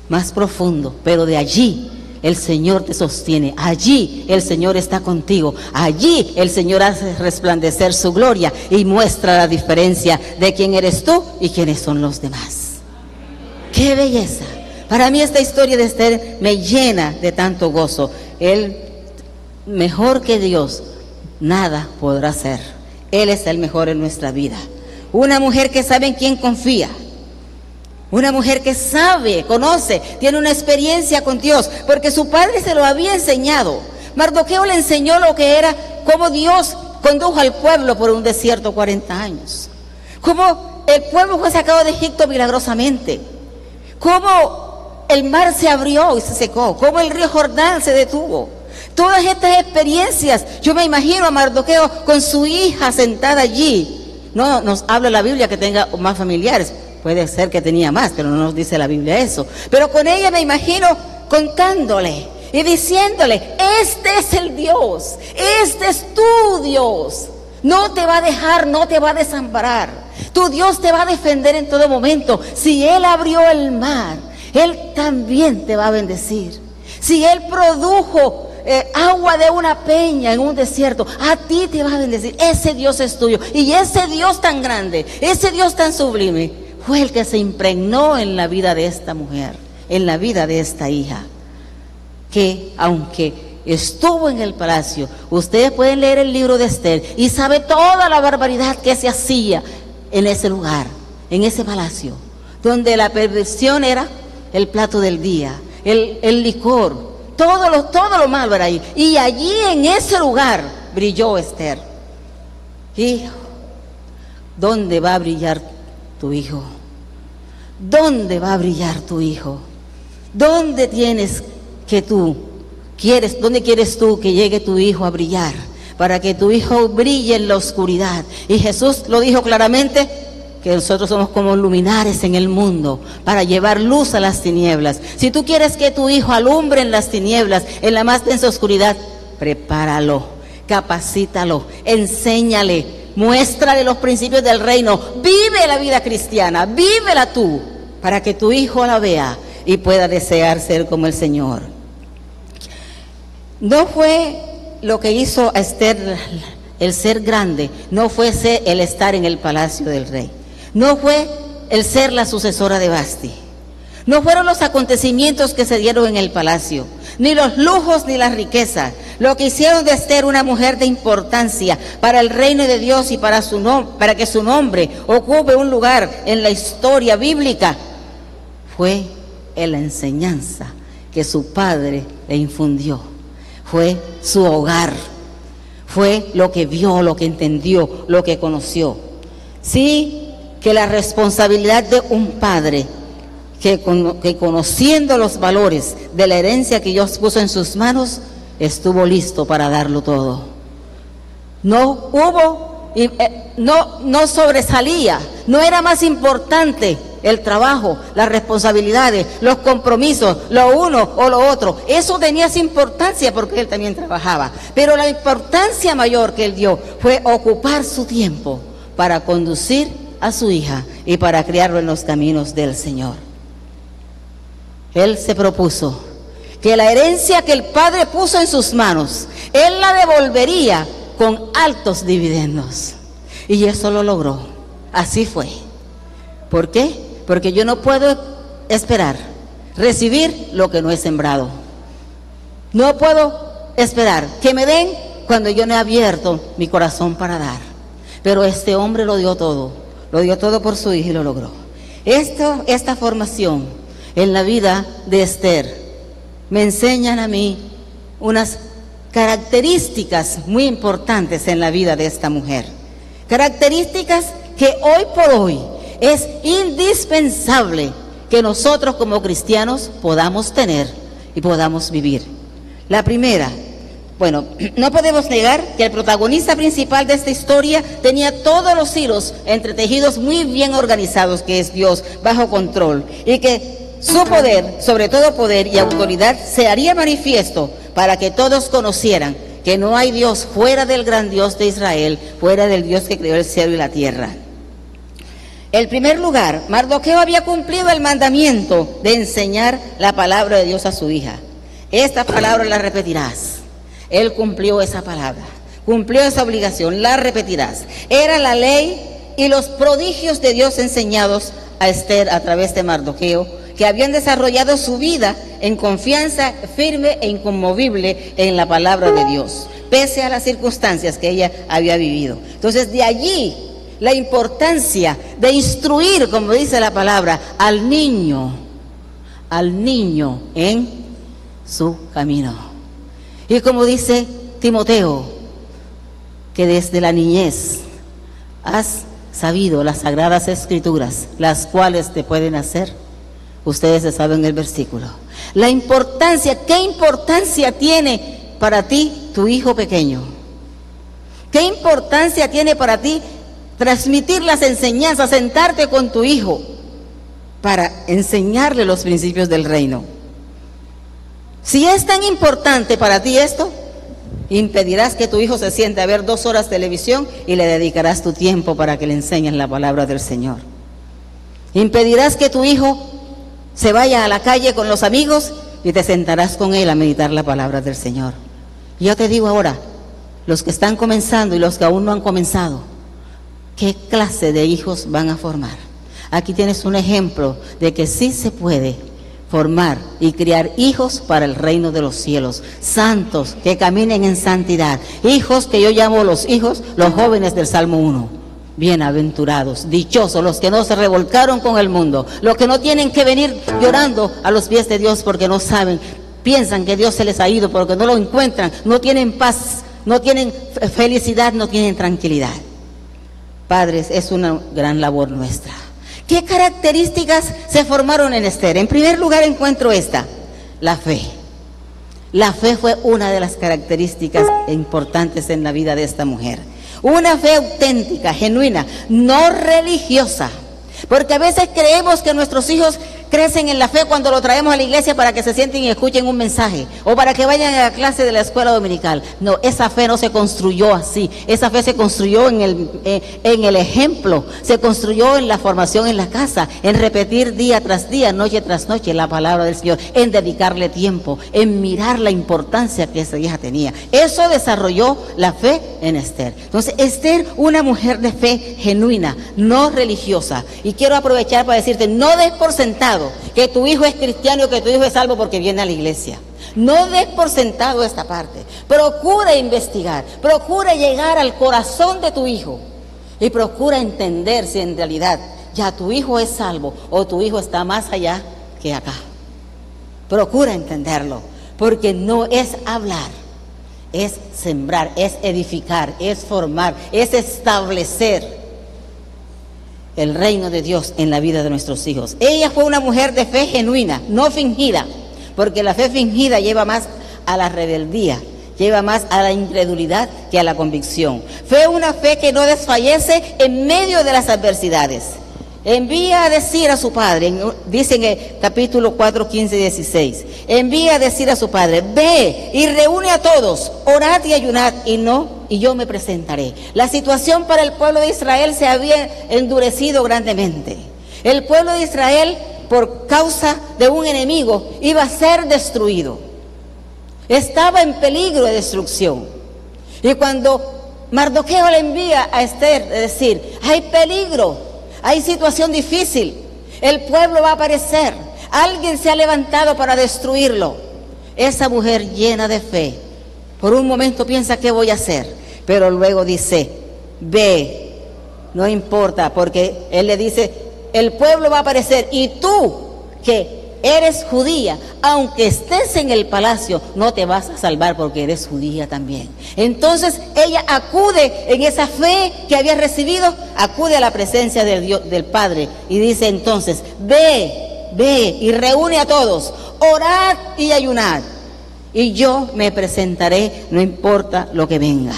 más profundo, pero de allí el Señor te sostiene, allí el Señor está contigo, allí el Señor hace resplandecer su gloria y muestra la diferencia de quién eres tú y quiénes son los demás. ¡Qué belleza! Para mí esta historia de Esther me llena de tanto gozo. Él, mejor que Dios, nada podrá ser. Él es el mejor en nuestra vida. Una mujer que sabe en quién confía. Una mujer que sabe, conoce, tiene una experiencia con Dios, porque su padre se lo había enseñado. Mardoqueo le enseñó lo que era, cómo Dios condujo al pueblo por un desierto 40 años. Cómo el pueblo fue sacado de Egipto milagrosamente. Cómo el mar se abrió y se secó, cómo el río Jordán se detuvo. Todas estas experiencias, yo me imagino a Mardoqueo con su hija sentada allí. No nos habla la Biblia que tenga más familiares, puede ser que tenía más, pero no nos dice la Biblia eso. Pero con ella me imagino contándole y diciéndole, este es el Dios, este es tu Dios. No te va a dejar, no te va a desamparar. Tu Dios te va a defender en todo momento. Si Él abrió el mar, Él también te va a bendecir. Si Él produjo agua de una peña en un desierto, a ti te va a bendecir. Ese Dios es tuyo. Y ese Dios tan grande, ese Dios tan sublime, fue el que se impregnó en la vida de esta mujer, en la vida de esta hija, que aunque estuvo en el palacio, ustedes pueden leer el libro de Esther y sabe toda la barbaridad que se hacía en ese lugar, en ese palacio, donde la perversión era el plato del día, el licor, todo lo malo era ahí. Y allí en ese lugar brilló Esther. Hijo, ¿dónde va a brillar tu hijo? ¿Dónde va a brillar tu hijo? ¿Dónde tienes que tú quieres, dónde quieres tú que llegue tu hijo a brillar? Para que tu hijo brille en la oscuridad. Y Jesús lo dijo claramente, que nosotros somos como luminares en el mundo para llevar luz a las tinieblas. Si tú quieres que tu hijo alumbre en las tinieblas, en la más densa oscuridad, prepáralo, capacítalo, enséñale, muéstrale los principios del reino, vive la vida cristiana, vívela tú, para que tu hijo la vea y pueda desear ser como el Señor. No fue lo que hizo a Esther el ser grande, no fue el estar en el palacio del rey. No fue el ser la sucesora de Vasti. No fueron los acontecimientos que se dieron en el palacio, ni los lujos ni las riquezas. Lo que hicieron de Esther una mujer de importancia para el reino de Dios y para que su nombre ocupe un lugar en la historia bíblica, fue en la enseñanza que su padre le infundió. Fue su hogar. Fue lo que vio, lo que entendió, lo que conoció. Sí, que la responsabilidad de un padre que conociendo los valores de la herencia que Dios puso en sus manos, estuvo listo para darlo todo. No hubo, no sobresalía, no era más importante el trabajo, las responsabilidades, los compromisos, lo uno o lo otro. Eso tenía su importancia porque él también trabajaba. Pero la importancia mayor que él dio fue ocupar su tiempo para conducir a su hija y para criarlo en los caminos del Señor. Él se propuso que la herencia que el Padre puso en sus manos, Él la devolvería con altos dividendos. Y eso lo logró. Así fue. ¿Por qué? Porque yo no puedo esperar recibir lo que no he sembrado. No puedo esperar que me den cuando yo no he abierto mi corazón para dar. Pero este hombre lo dio todo por su hija y lo logró. Esta formación en la vida de Esther me enseñan a mí unas características muy importantes en la vida de esta mujer. Características que hoy por hoy es indispensable que nosotros como cristianos podamos tener y podamos vivir. La primera, bueno, no podemos negar que el protagonista principal de esta historia tenía todos los hilos entretejidos muy bien organizados, que es Dios, bajo control, y que su poder, sobre todo poder y autoridad, se haría manifiesto para que todos conocieran que no hay Dios fuera del gran Dios de Israel, fuera del Dios que creó el cielo y la tierra. En primer lugar, Mardoqueo había cumplido el mandamiento de enseñar la palabra de Dios a su hija. Esta palabra la repetirás. Él cumplió esa palabra, cumplió esa obligación, la repetirás. Era la ley y los prodigios de Dios enseñados a Esther a través de Mardoqueo, que habían desarrollado su vida en confianza firme e inconmovible en la palabra de Dios, pese a las circunstancias que ella había vivido. Entonces, de allí la importancia de instruir, como dice la palabra, al niño en su camino. Y como dice Timoteo, que desde la niñez has sabido las sagradas escrituras, las cuales te pueden hacer Ustedes saben el versículo. La importancia, ¿qué importancia tiene para ti tu hijo pequeño? ¿Qué importancia tiene para ti transmitir las enseñanzas, sentarte con tu hijo para enseñarle los principios del reino? Si es tan importante para ti esto, impedirás que tu hijo se siente a ver 2 horas de televisión y le dedicarás tu tiempo para que le enseñes la palabra del Señor. Impedirás que tu hijo se vaya a la calle con los amigos y te sentarás con él a meditar la palabra del Señor. Yo te digo ahora, los que están comenzando y los que aún no han comenzado, ¿qué clase de hijos van a formar? Aquí tienes un ejemplo de que sí se puede formar y criar hijos para el reino de los cielos, santos que caminen en santidad, hijos que yo llamo los jóvenes del Salmo 1. Bienaventurados, dichosos los que no se revolcaron con el mundo, los que no tienen que venir llorando a los pies de Dios porque no saben, piensan que Dios se les ha ido porque no lo encuentran, no tienen paz, no tienen felicidad, no tienen tranquilidad. Padres, es una gran labor nuestra. ¿Qué características se formaron en Esther? En primer lugar encuentro esta, la fe. La fe fue una de las características importantes en la vida de esta mujer. Una fe auténtica, genuina, no religiosa. Porque a veces creemos que nuestros hijos crecen en la fe cuando lo traemos a la iglesia para que se sienten y escuchen un mensaje o para que vayan a la clase de la escuela dominical. No, esa fe no se construyó así. Esa fe se construyó en el ejemplo, se construyó en la formación en la casa, en repetir día tras día, noche tras noche la palabra del Señor, en dedicarle tiempo, en mirar la importancia que esa hija tenía. Eso desarrolló la fe en Esther. Entonces, Esther, una mujer de fe genuina, no religiosa. Y quiero aprovechar para decirte, no des por sentado que tu hijo es cristiano, que tu hijo es salvo porque viene a la iglesia. No des por sentado esta parte. Procura investigar, procura llegar al corazón de tu hijo y procura entender si en realidad ya tu hijo es salvo o tu hijo está más allá que acá. Procura entenderlo, porque no es hablar, es sembrar, es edificar, es formar, es establecer el reino de Dios en la vida de nuestros hijos. Ella fue una mujer de fe genuina, no fingida, porque la fe fingida lleva más a la rebeldía, lleva más a la incredulidad que a la convicción. Fue una fe que no desfallece en medio de las adversidades. Envía a decir a su padre, dice en el capítulo 4, 15 y 16, envía a decir a su padre, ve y reúne a todos, orad y ayunad y yo me presentaré. La situación para el pueblo de Israel se había endurecido grandemente. El pueblo de Israel, por causa de un enemigo, iba a ser destruido. Estaba en peligro de destrucción. Y cuando Mardoqueo le envía a Esther a decir, hay peligro, hay situación difícil, el pueblo va a aparecer, alguien se ha levantado para destruirlo. Esa mujer llena de fe, por un momento piensa, ¿qué voy a hacer? Pero luego dice, ve, no importa, porque él le dice, el pueblo va a aparecer y tú, que eres judía, aunque estés en el palacio, no te vas a salvar porque eres judía también. Entonces ella acude en esa fe que había recibido, acude a la presencia del Dios, del Padre, y dice entonces, ve y reúne a todos, orad y ayunad, y yo me presentaré, no importa lo que venga.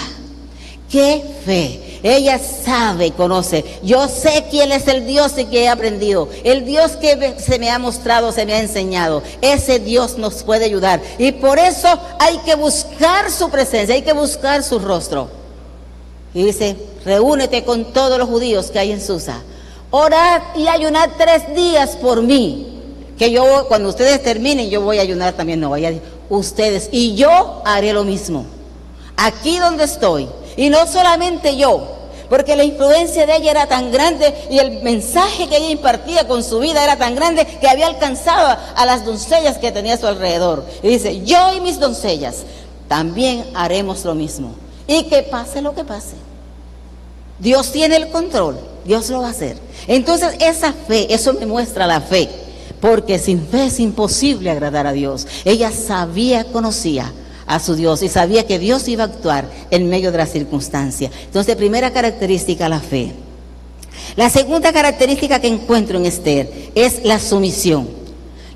¡Qué fe! Ella sabe, conoce, yo sé quién es el Dios que he aprendido, el Dios que se me ha mostrado, se me ha enseñado. Ese Dios nos puede ayudar y por eso hay que buscar su presencia, hay que buscar su rostro. Y dice, reúnete con todos los judíos que hay en Susa, orad y ayunad 3 días por mí, que yo, cuando ustedes terminen, yo voy a ayunar también, no vayan ustedes, y yo haré lo mismo, aquí donde estoy. Y no solamente yo, porque la influencia de ella era tan grande y el mensaje que ella impartía con su vida era tan grande que había alcanzado a las doncellas que tenía a su alrededor. Y dice, yo y mis doncellas también haremos lo mismo. Y que pase lo que pase. Dios tiene el control, Dios lo va a hacer. Entonces esa fe, eso me muestra la fe, porque sin fe es imposible agradar a Dios. Ella sabía, conocía a su Dios y sabía que Dios iba a actuar en medio de la circunstancia. Entonces, primera característica, la fe. La segunda característica que encuentro en Esther es la sumisión.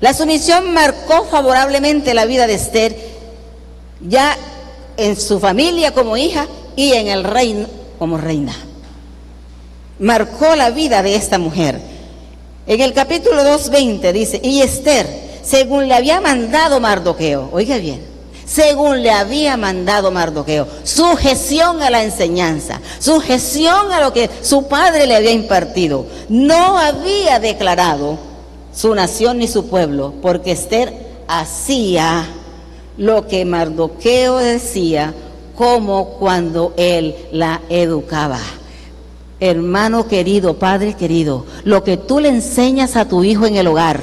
La sumisión marcó favorablemente la vida de Esther, ya en su familia como hija y en el reino como reina. Marcó la vida de esta mujer. En el capítulo 2:20 dice, y Esther, según le había mandado Mardoqueo, oiga bien, según le había mandado Mardoqueo, sujeción a la enseñanza, sujeción a lo que su padre le había impartido, no había declarado su nación ni su pueblo, porque Esther hacía lo que Mardoqueo decía, como cuando él la educaba. Hermano querido, padre querido, lo que tú le enseñas a tu hijo en el hogar,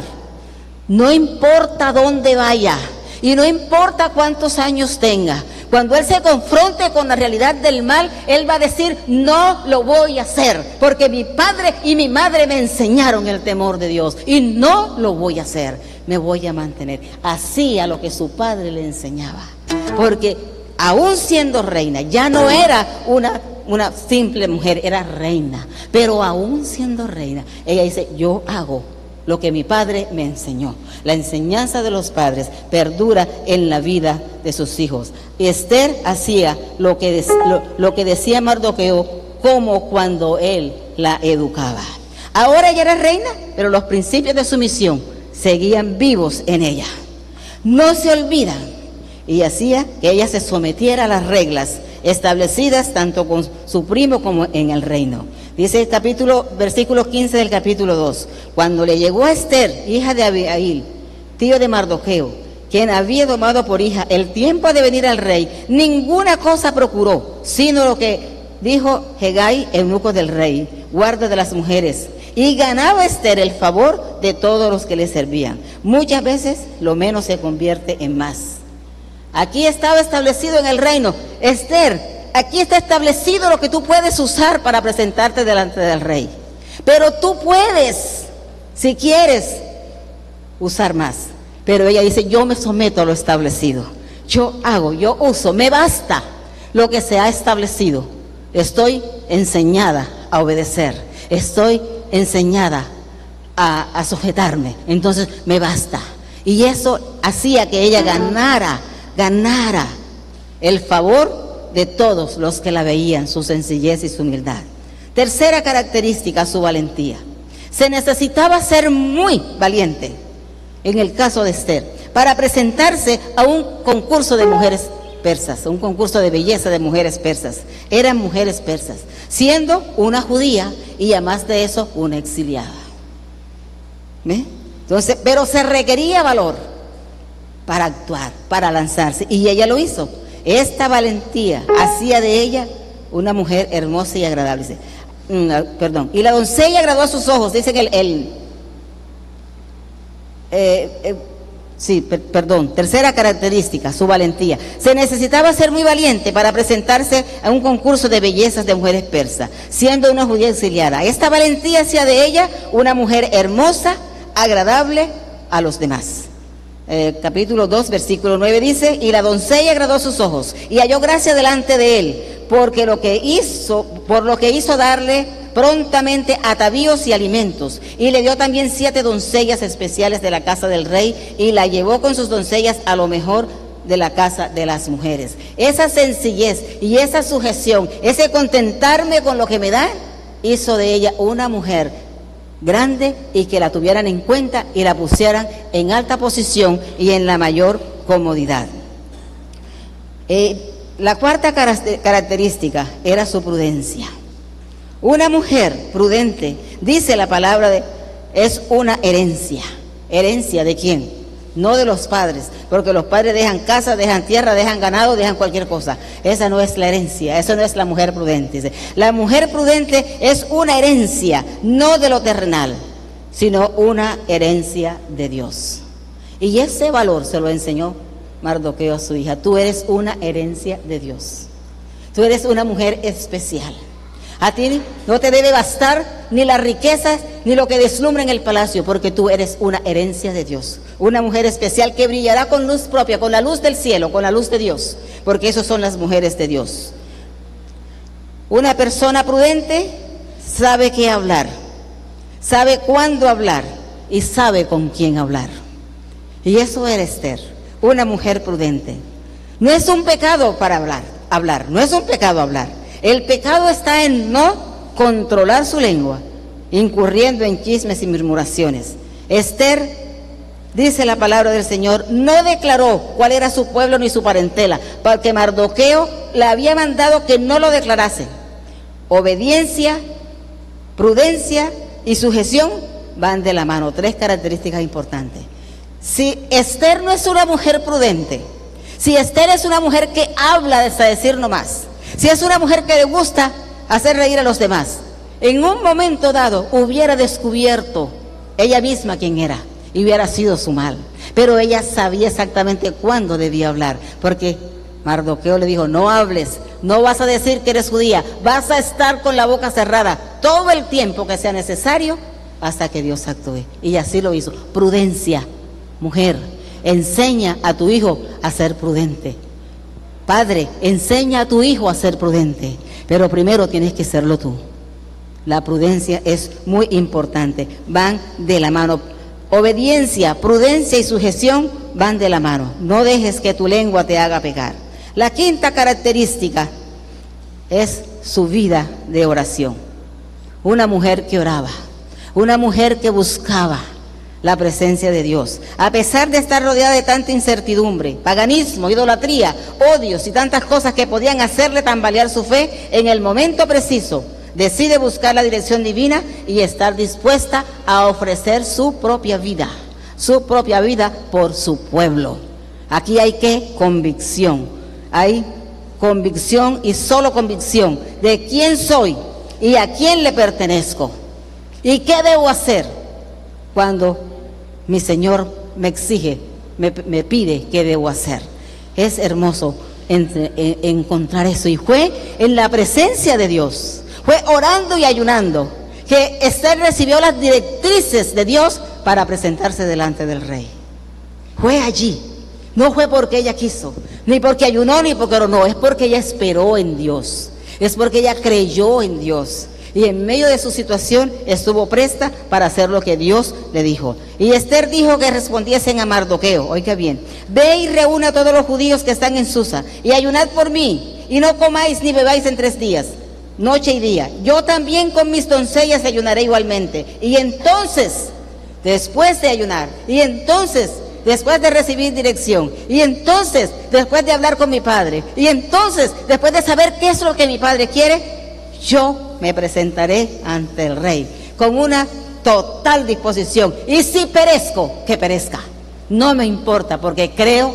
no importa dónde vaya y no importa cuántos años tenga, cuando él se confronte con la realidad del mal, él va a decir, no lo voy a hacer, porque mi padre y mi madre me enseñaron el temor de Dios y no lo voy a hacer, me voy a mantener. Hacía lo que su padre le enseñaba, porque aún siendo reina, ya no era una simple mujer, era reina, pero aún siendo reina, ella dice, yo hago lo que mi padre me enseñó. La enseñanza de los padres perdura en la vida de sus hijos. Y Esther hacía lo que decía Mardoqueo, como cuando él la educaba. Ahora ella era reina, pero los principios de sumisión seguían vivos en ella. No se olvidan. Y hacía que ella se sometiera a las reglas establecidas tanto con su primo como en el reino. Dice el versículo 15 del capítulo 2, cuando le llegó a Esther, hija de Abihail, tío de Mardoqueo, quien había tomado por hija el tiempo de venir al rey, ninguna cosa procuró, sino lo que dijo Hegai, eunuco del rey, guarda de las mujeres, y ganaba Esther el favor de todos los que le servían. Muchas veces lo menos se convierte en más. Aquí estaba establecido en el reino, Esther, aquí está establecido lo que tú puedes usar para presentarte delante del rey. Pero tú puedes, si quieres, usar más. Pero ella dice, yo me someto a lo establecido. Yo uso, me basta lo que se ha establecido. Estoy enseñada a obedecer. Estoy enseñada a sujetarme. Entonces me basta. Y eso hacía que ella ganara el favor de todos los que la veían, su sencillez y su humildad. Tercera característica, su valentía. Se necesitaba ser muy valiente, en el caso de Esther, para presentarse a un concurso de mujeres persas, un concurso de belleza de mujeres persas. Eran mujeres persas, siendo una judía y además de eso, una exiliada. ¿Ve? Entonces, pero se requería valor para actuar, para lanzarse, y ella lo hizo. Esta valentía hacía de ella una mujer hermosa y agradable. Dice, y la doncella agradó a sus ojos. Dice que tercera característica, su valentía. Se necesitaba ser muy valiente para presentarse a un concurso de bellezas de mujeres persas, siendo una judía exiliada. Esta valentía hacía de ella una mujer hermosa, agradable a los demás. Capítulo 2, versículo 9 dice, y la doncella agradó a sus ojos y halló gracia delante de él, por lo que hizo darle prontamente atavíos y alimentos, y le dio también 7 doncellas especiales de la casa del rey, y la llevó con sus doncellas a lo mejor de la casa de las mujeres. Esa sencillez y esa sujeción, ese contentarme con lo que me dan, hizo de ella una mujer grande y que la tuvieran en cuenta y la pusieran en alta posición y en la mayor comodidad. La cuarta característica era su prudencia. Una mujer prudente, dice la palabra, es una herencia. ¿Herencia de quién? No de los padres, porque los padres dejan casa, dejan tierra, dejan ganado, dejan cualquier cosa. Esa no es la herencia, esa no es la mujer prudente. Dice, la mujer prudente es una herencia, no de lo terrenal, sino una herencia de Dios. Y ese valor se lo enseñó Mardoqueo a su hija. Tú eres una herencia de Dios. Tú eres una mujer especial. A ti no te debe bastar ni las riquezas ni lo que deslumbra en el palacio, porque tú eres una herencia de Dios, una mujer especial que brillará con luz propia, con la luz del cielo, con la luz de Dios, porque esas son las mujeres de Dios. Una persona prudente sabe qué hablar, sabe cuándo hablar y sabe con quién hablar. Y eso era Esther, una mujer prudente. No es un pecado para hablar, no es un pecado hablar. El pecado está en no controlar su lengua, incurriendo en chismes y murmuraciones. Esther, dice la palabra del Señor, no declaró cuál era su pueblo ni su parentela, porque Mardoqueo le había mandado que no lo declarase. Obediencia, prudencia y sujeción van de la mano, 3 características importantes. Si Esther no es una mujer prudente, si Esther es una mujer que habla hasta decir no más, si es una mujer que le gusta hacer reír a los demás, en un momento dado hubiera descubierto ella misma quién era y hubiera sido su mal. Pero ella sabía exactamente cuándo debía hablar, porque Mardoqueo le dijo, no hables, no vas a decir que eres judía, vas a estar con la boca cerrada todo el tiempo que sea necesario hasta que Dios actúe. Y así lo hizo. Prudencia, mujer, enseña a tu hijo a ser prudente. Padre, enseña a tu hijo a ser prudente, pero primero tienes que serlo tú. La prudencia es muy importante, van de la mano. Obediencia, prudencia y sujeción van de la mano. No dejes que tu lengua te haga pecar. La 5ª característica es su vida de oración. Una mujer que oraba, una mujer que buscaba la presencia de Dios. A pesar de estar rodeada de tanta incertidumbre, paganismo, idolatría, odios y tantas cosas que podían hacerle tambalear su fe, en el momento preciso decide buscar la dirección divina y estar dispuesta a ofrecer su propia vida por su pueblo. Aquí hay convicción, hay convicción y solo convicción de quién soy y a quién le pertenezco y qué debo hacer cuando mi Señor me exige, me pide qué debo hacer. Es hermoso encontrar eso, y fue en la presencia de Dios, fue orando y ayunando que Esther recibió las directrices de Dios para presentarse delante del rey. Fue allí, no fue porque ella quiso, ni porque ayunó, ni porque oró, no, es porque ella esperó en Dios, es porque ella creyó en Dios. Y en medio de su situación estuvo presta para hacer lo que Dios le dijo. Y Esther dijo que respondiesen a Mardoqueo, oiga bien, ve y reúne a todos los judíos que están en Susa, y ayunad por mí, y no comáis ni bebáis en 3 días, noche y día. Yo también con mis doncellas ayunaré igualmente. Y entonces, después de ayunar, y entonces, después de recibir dirección, y entonces, después de hablar con mi padre, y entonces, después de saber qué es lo que mi padre quiere, yo me presentaré ante el rey con una total disposición. Y si perezco, que perezca. No me importa, porque creo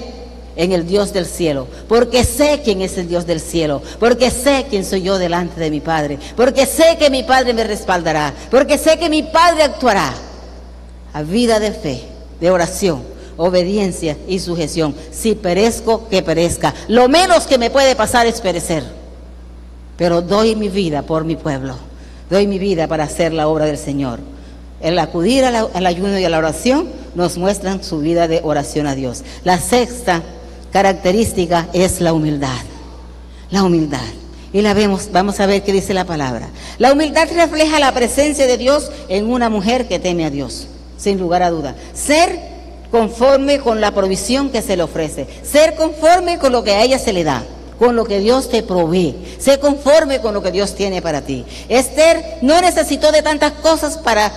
en el Dios del cielo, porque sé quién es el Dios del cielo, porque sé quién soy yo delante de mi Padre, porque sé que mi Padre me respaldará, porque sé que mi Padre actuará. A vida de fe, de oración, obediencia y sujeción. Si perezco, que perezca. Lo menos que me puede pasar es perecer, pero doy mi vida por mi pueblo, doy mi vida para hacer la obra del Señor. El acudir al ayuno y a la oración nos muestran su vida de oración a Dios. La 6ª característica es la humildad. La humildad. Y la vemos, vamos a ver qué dice la palabra. La humildad refleja la presencia de Dios en una mujer que teme a Dios, sin lugar a duda. Ser conforme con la provisión que se le ofrece, ser conforme con lo que a ella se le da, con lo que Dios te provee, ser conforme con lo que Dios tiene para ti. Esther no necesitó de tantas cosas para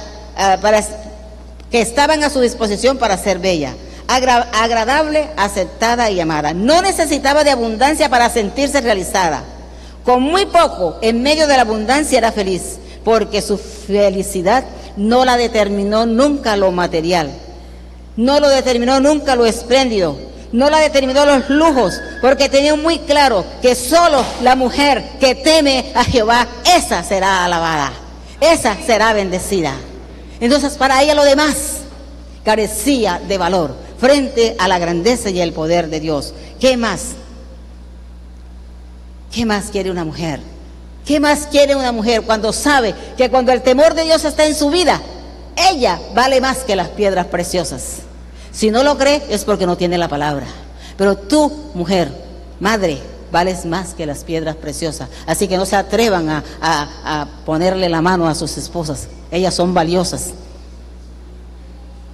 que estaban a su disposición para ser bella, agradable, aceptada y amada. No necesitaba de abundancia para sentirse realizada. Con muy poco, en medio de la abundancia, era feliz, porque su felicidad no la determinó nunca lo material, no lo determinó nunca lo espléndido, no la determinó los lujos, porque tenía muy claro que solo la mujer que teme a Jehová, esa será alabada, esa será bendecida. Entonces, para ella lo demás carecía de valor frente a la grandeza y el poder de Dios. ¿Qué más? ¿Qué más quiere una mujer? ¿Qué más quiere una mujer cuando sabe que cuando el temor de Dios está en su vida, ella vale más que las piedras preciosas? Si no lo cree es porque no tiene la palabra. Pero tú, mujer, madre, vales más que las piedras preciosas. Así que no se atrevan a ponerle la mano a sus esposas. Ellas son valiosas.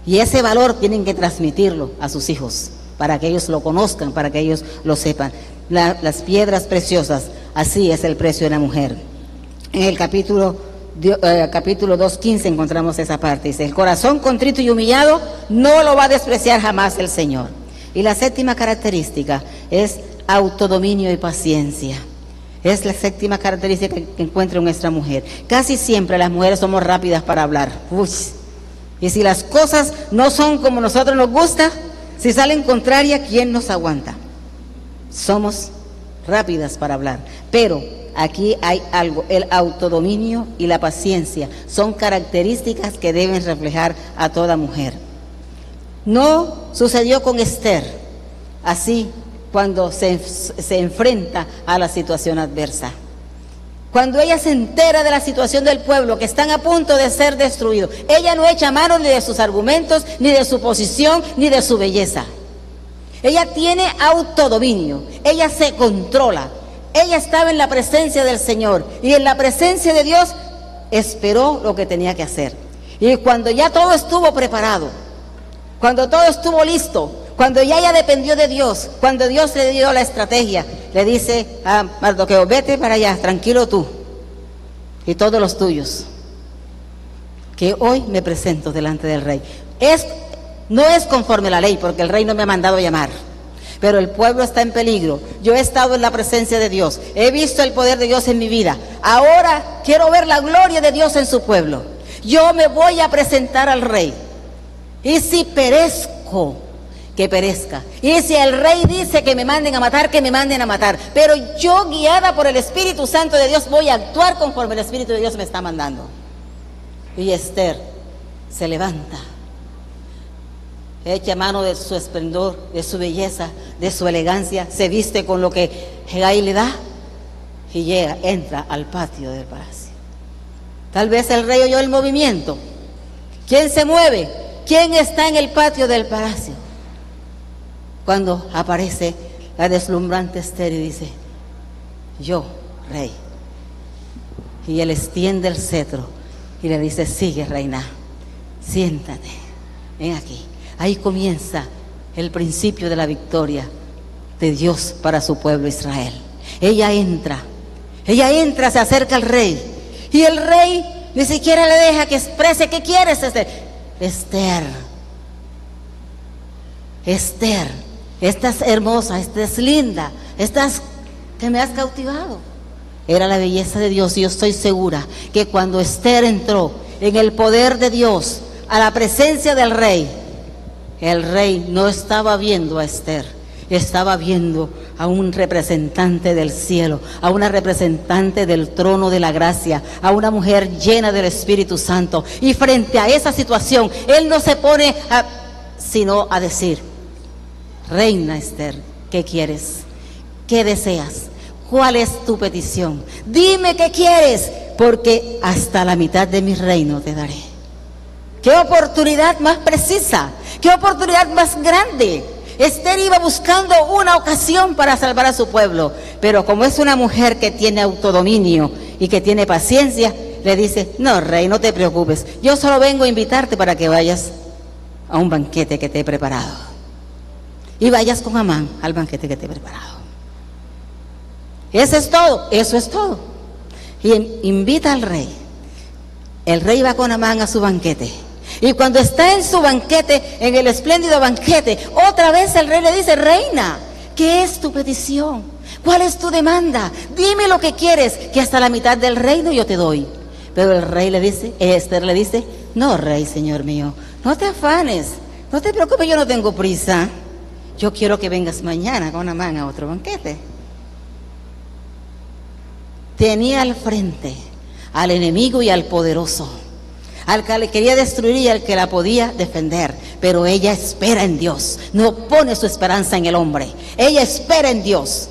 Y ese valor tienen que transmitirlo a sus hijos, para que ellos lo conozcan, para que ellos lo sepan. Las piedras preciosas, así es el precio de la mujer. En el capítulo 2:15 encontramos esa parte. Dice, el corazón contrito y humillado no lo va a despreciar jamás el Señor. Y la séptima característica es autodominio y paciencia. Es la séptima característica que encuentra en nuestra mujer. Casi siempre las mujeres somos rápidas para hablar. Uy. Y si las cosas no son como a nosotros nos gusta, si salen contrarias, ¿quién nos aguanta? Somos rápidas para hablar. Pero aquí hay algo, el autodominio y la paciencia son características que deben reflejar a toda mujer. No sucedió con Esther, así cuando se enfrenta a la situación adversa. Cuando ella se entera de la situación del pueblo, que están a punto de ser destruidos, ella no echa mano ni de sus argumentos, ni de su posición, ni de su belleza. Ella tiene autodominio, ella se controla. Ella estaba en la presencia del Señor y en la presencia de Dios esperó lo que tenía que hacer. Y cuando ya todo estuvo preparado, cuando todo estuvo listo, cuando ya ella dependió de Dios, cuando Dios le dio la estrategia, le dice a Mardoqueo, vete para allá, tranquilo tú y todos los tuyos, que hoy me presento delante del rey. No es conforme a la ley, porque el rey no me ha mandado llamar, pero el pueblo está en peligro. Yo he estado en la presencia de Dios, he visto el poder de Dios en mi vida. Ahora quiero ver la gloria de Dios en su pueblo. Yo me voy a presentar al rey. Y si perezco, que perezca. Y si el rey dice que me manden a matar, que me manden a matar. Pero yo, guiada por el Espíritu Santo de Dios, voy a actuar conforme el Espíritu de Dios me está mandando. Y Esther se levanta, echa mano de su esplendor, de su belleza, de su elegancia, se viste con lo que Hegai le da y entra al patio del palacio. Tal vez el rey oyó el movimiento. ¿Quién se mueve? ¿Quién está en el patio del palacio? Cuando aparece la deslumbrante Esther y dice, yo, rey. Y él extiende el cetro y le dice, sigue, reina, siéntate, ven aquí. Ahí comienza el principio de la victoria de Dios para su pueblo Israel. Ella entra, se acerca al rey. Y el rey ni siquiera le deja que exprese qué quieres, Esther. Esther, estás hermosa, estás linda, estás que me has cautivado. Era la belleza de Dios, y yo estoy segura que cuando Esther entró en el poder de Dios, a la presencia del rey, el rey no estaba viendo a Esther, estaba viendo a un representante del cielo, a una representante del trono de la gracia, a una mujer llena del Espíritu Santo. Y frente a esa situación, él no se pone sino a decir, reina Esther, ¿qué quieres? ¿Qué deseas? ¿Cuál es tu petición? Dime qué quieres, porque hasta la mitad de mi reino te daré. ¡Qué oportunidad más precisa! ¡Qué oportunidad más grande! Esther iba buscando una ocasión para salvar a su pueblo, pero como es una mujer que tiene autodominio y que tiene paciencia, le dice, no, rey, no te preocupes, yo solo vengo a invitarte para que vayas a un banquete que te he preparado. Y vayas con Amán al banquete que te he preparado. Eso es todo, eso es todo. Y invita al rey. El rey va con Amán a su banquete. Y cuando está en su banquete, en el espléndido banquete, otra vez el rey le dice, reina, ¿qué es tu petición? ¿Cuál es tu demanda? Dime lo que quieres, que hasta la mitad del reino yo te doy. Pero el rey le dice, Esther le dice, no, rey, señor mío, no te afanes, no te preocupes, yo no tengo prisa. Yo quiero que vengas mañana con Amán a otro banquete. Tenía al frente al enemigo y al poderoso, al que le quería destruir y al que la podía defender, pero ella espera en Dios, no pone su esperanza en el hombre, ella espera en Dios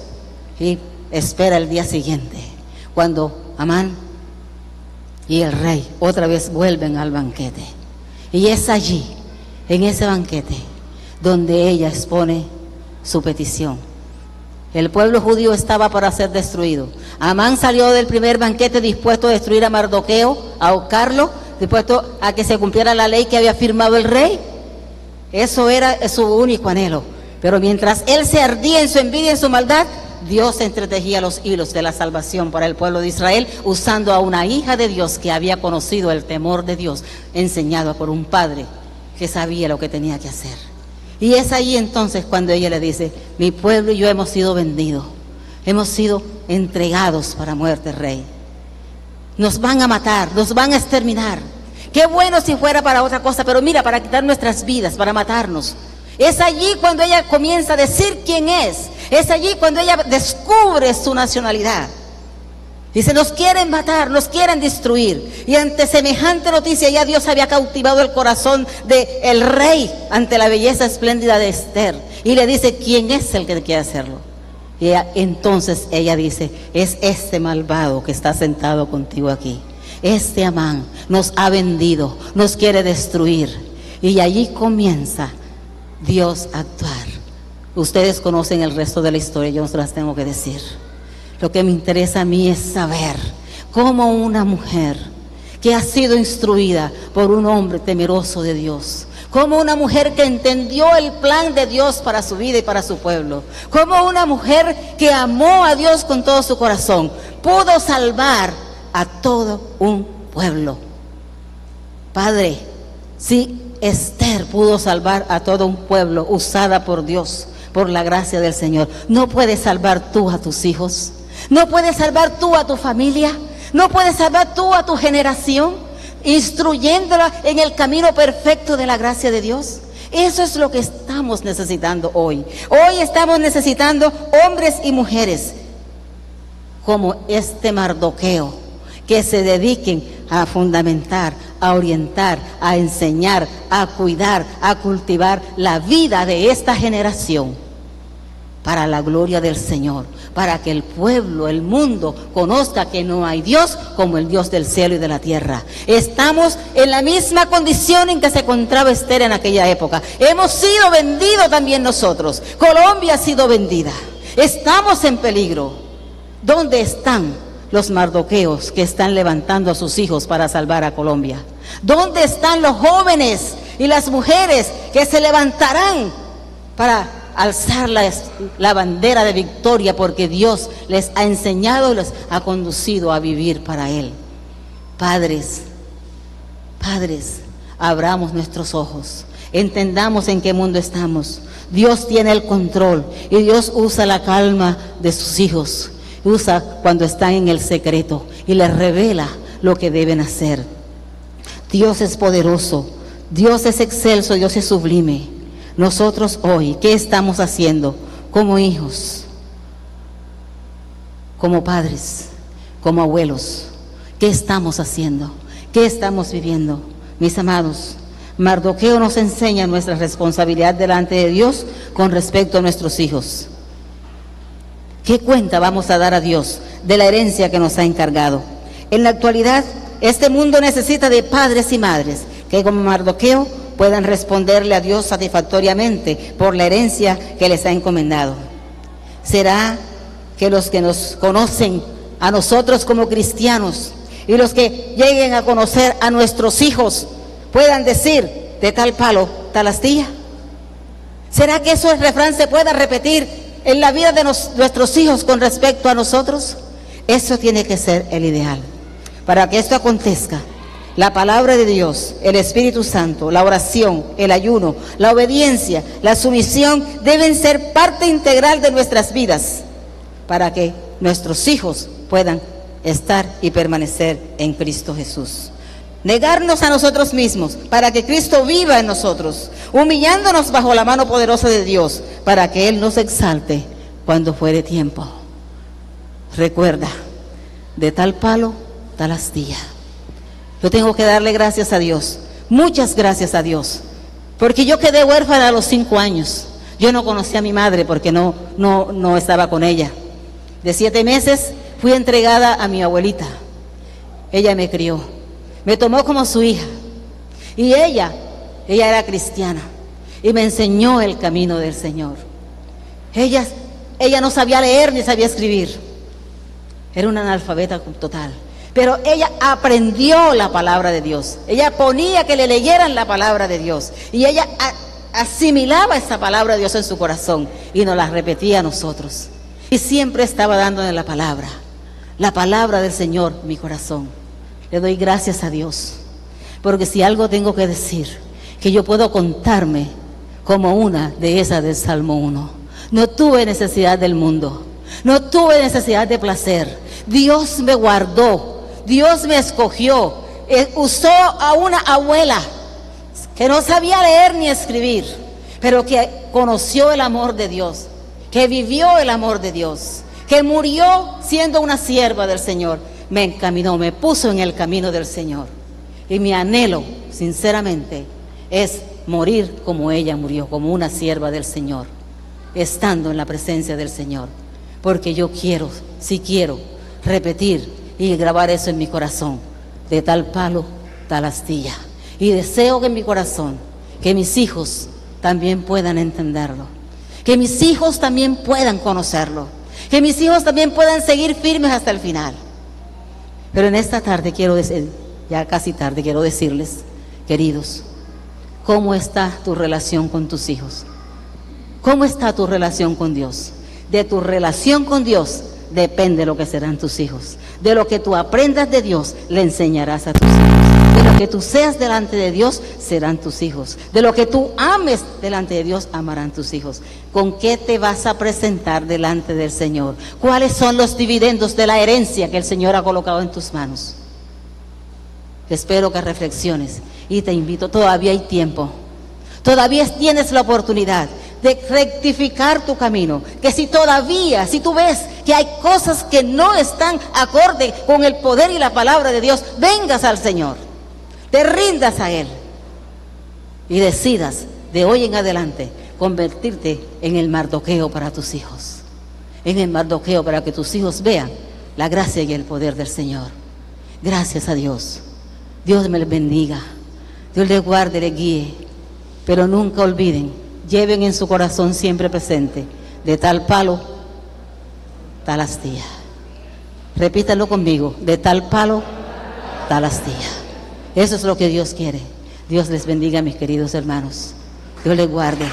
y espera el día siguiente, cuando Amán y el rey otra vez vuelven al banquete, y es allí, en ese banquete, donde ella expone su petición. El pueblo judío estaba para ser destruido. Amán salió del primer banquete dispuesto a destruir a Mardoqueo, a ahorcarlo, dispuesto a que se cumpliera la ley que había firmado el rey. Eso era su único anhelo. Pero mientras él se ardía en su envidia y en su maldad, Dios entretejía los hilos de la salvación para el pueblo de Israel, usando a una hija de Dios que había conocido el temor de Dios, enseñado por un padre que sabía lo que tenía que hacer. Y es ahí entonces cuando ella le dice: mi pueblo y yo hemos sido vendidos, hemos sido entregados para muerte, rey. Nos van a matar, nos van a exterminar. Qué bueno si fuera para otra cosa, pero mira, para quitar nuestras vidas, para matarnos. Es allí cuando ella comienza a decir quién es. Es allí cuando ella descubre su nacionalidad. Dice: nos quieren matar, nos quieren destruir. Y ante semejante noticia ya Dios había cautivado el corazón del rey ante la belleza espléndida de Esther. Y le dice: ¿quién es el que quiere hacerlo? Y entonces ella dice: es este malvado que está sentado contigo aquí. Este Amán nos ha vendido, nos quiere destruir. Y allí comienza Dios a actuar. Ustedes conocen el resto de la historia, yo no se las tengo que decir. Lo que me interesa a mí es saber cómo una mujer que ha sido instruida por un hombre temeroso de Dios, como una mujer que entendió el plan de Dios para su vida y para su pueblo, como una mujer que amó a Dios con todo su corazón, pudo salvar a todo un pueblo. Padre, si Esther pudo salvar a todo un pueblo usada por Dios, por la gracia del Señor, ¿no puedes salvar tú a tus hijos? ¿No puedes salvar tú a tu familia? ¿No puedes salvar tú a tu generación, instruyéndola en el camino perfecto de la gracia de Dios? Eso es lo que estamos necesitando hoy. Hoy estamos necesitando hombres y mujeres como este Mardoqueo, que se dediquen a fundamentar, a orientar, a enseñar, a cuidar, a cultivar la vida de esta generación para la gloria del Señor, para que el pueblo, el mundo conozca que no hay Dios como el Dios del cielo y de la tierra. Estamos en la misma condición en que se encontraba Esther en aquella época. Hemos sido vendidos también nosotros. Colombia ha sido vendida. Estamos en peligro. ¿Dónde están los mardoqueos que están levantando a sus hijos para salvar a Colombia? ¿Dónde están los jóvenes y las mujeres que se levantarán para alzar la bandera de victoria, porque Dios les ha enseñado y les ha conducido a vivir para Él? Padres, abramos nuestros ojos, entendamos en qué mundo estamos. Dios tiene el control y Dios usa la calma de sus hijos, usa cuando están en el secreto y les revela lo que deben hacer. Dios es poderoso, Dios es excelso, Dios es sublime. Nosotros hoy, ¿qué estamos haciendo como hijos, como padres, como abuelos? ¿Qué estamos haciendo? ¿Qué estamos viviendo? Mis amados, Mardoqueo nos enseña nuestra responsabilidad delante de Dios con respecto a nuestros hijos. ¿Qué cuenta vamos a dar a Dios de la herencia que nos ha encargado? En la actualidad, este mundo necesita de padres y madres que, como Mardoqueo, puedan responderle a Dios satisfactoriamente por la herencia que les ha encomendado. ¿Será que los que nos conocen a nosotros como cristianos y los que lleguen a conocer a nuestros hijos puedan decir: de tal palo, tal astilla? ¿Será que ese refrán se pueda repetir en la vida de nuestros hijos con respecto a nosotros? Eso tiene que ser el ideal. Para que esto acontezca, la palabra de Dios, el Espíritu Santo, la oración, el ayuno, la obediencia, la sumisión deben ser parte integral de nuestras vidas para que nuestros hijos puedan estar y permanecer en Cristo Jesús. Negarnos a nosotros mismos para que Cristo viva en nosotros, humillándonos bajo la mano poderosa de Dios para que Él nos exalte cuando fuere tiempo. Recuerda, de tal palo, tal astilla. Yo tengo que darle gracias a Dios, muchas gracias a Dios, porque yo quedé huérfana a los 5 años. Yo no conocí a mi madre porque no estaba con ella. De 7 meses fui entregada a mi abuelita. Ella me crió, me tomó como su hija. Y ella era cristiana y me enseñó el camino del Señor. Ella no sabía leer ni sabía escribir. Era una analfabeta total. Pero ella aprendió la palabra de Dios. Ella ponía que le leyeran la palabra de Dios. Y ella asimilaba esa palabra de Dios en su corazón y nos la repetía a nosotros. Y siempre estaba dándole la palabra del Señor en mi corazón. Le doy gracias a Dios, porque si algo tengo que decir, que yo puedo contarme como una de esas del Salmo 1. No tuve necesidad del mundo, no tuve necesidad de placer. Dios me guardó, Dios me escogió, usó a una abuela que no sabía leer ni escribir, pero que conoció el amor de Dios, que vivió el amor de Dios, que murió siendo una sierva del Señor. Me encaminó, me puso en el camino del Señor. Y mi anhelo, sinceramente, es morir como ella murió, como una sierva del Señor, estando en la presencia del Señor. Porque yo quiero, si quiero, repetir y grabar eso en mi corazón. De tal palo, tal astilla. Y deseo que en mi corazón, que mis hijos también puedan entenderlo. Que mis hijos también puedan conocerlo. Que mis hijos también puedan seguir firmes hasta el final. Pero en esta tarde quiero decir, ya casi tarde, quiero decirles, queridos, ¿cómo está tu relación con tus hijos? ¿Cómo está tu relación con Dios? De tu relación con Dios depende lo que serán tus hijos. De lo que tú aprendas de Dios, le enseñarás a tus hijos. De lo que tú seas delante de Dios, serán tus hijos. De lo que tú ames delante de Dios, amarán tus hijos. ¿Con qué te vas a presentar delante del Señor? ¿Cuáles son los dividendos de la herencia que el Señor ha colocado en tus manos? Espero que reflexiones y te invito, todavía hay tiempo. Todavía tienes la oportunidad de rectificar tu camino, que si tú ves que hay cosas que no están acorde con el poder y la palabra de Dios, vengas al Señor, te rindas a Él y decidas de hoy en adelante convertirte en el Mardoqueo para tus hijos, en el Mardoqueo para que tus hijos vean la gracia y el poder del Señor. Gracias a Dios. Dios me les bendiga, Dios les guarde, les guíe, pero nunca olviden, lleven en su corazón siempre presente, de tal palo, tal astilla. Repítalo conmigo, de tal palo, tal astilla. Eso es lo que Dios quiere. Dios les bendiga, mis queridos hermanos. Dios les guarde.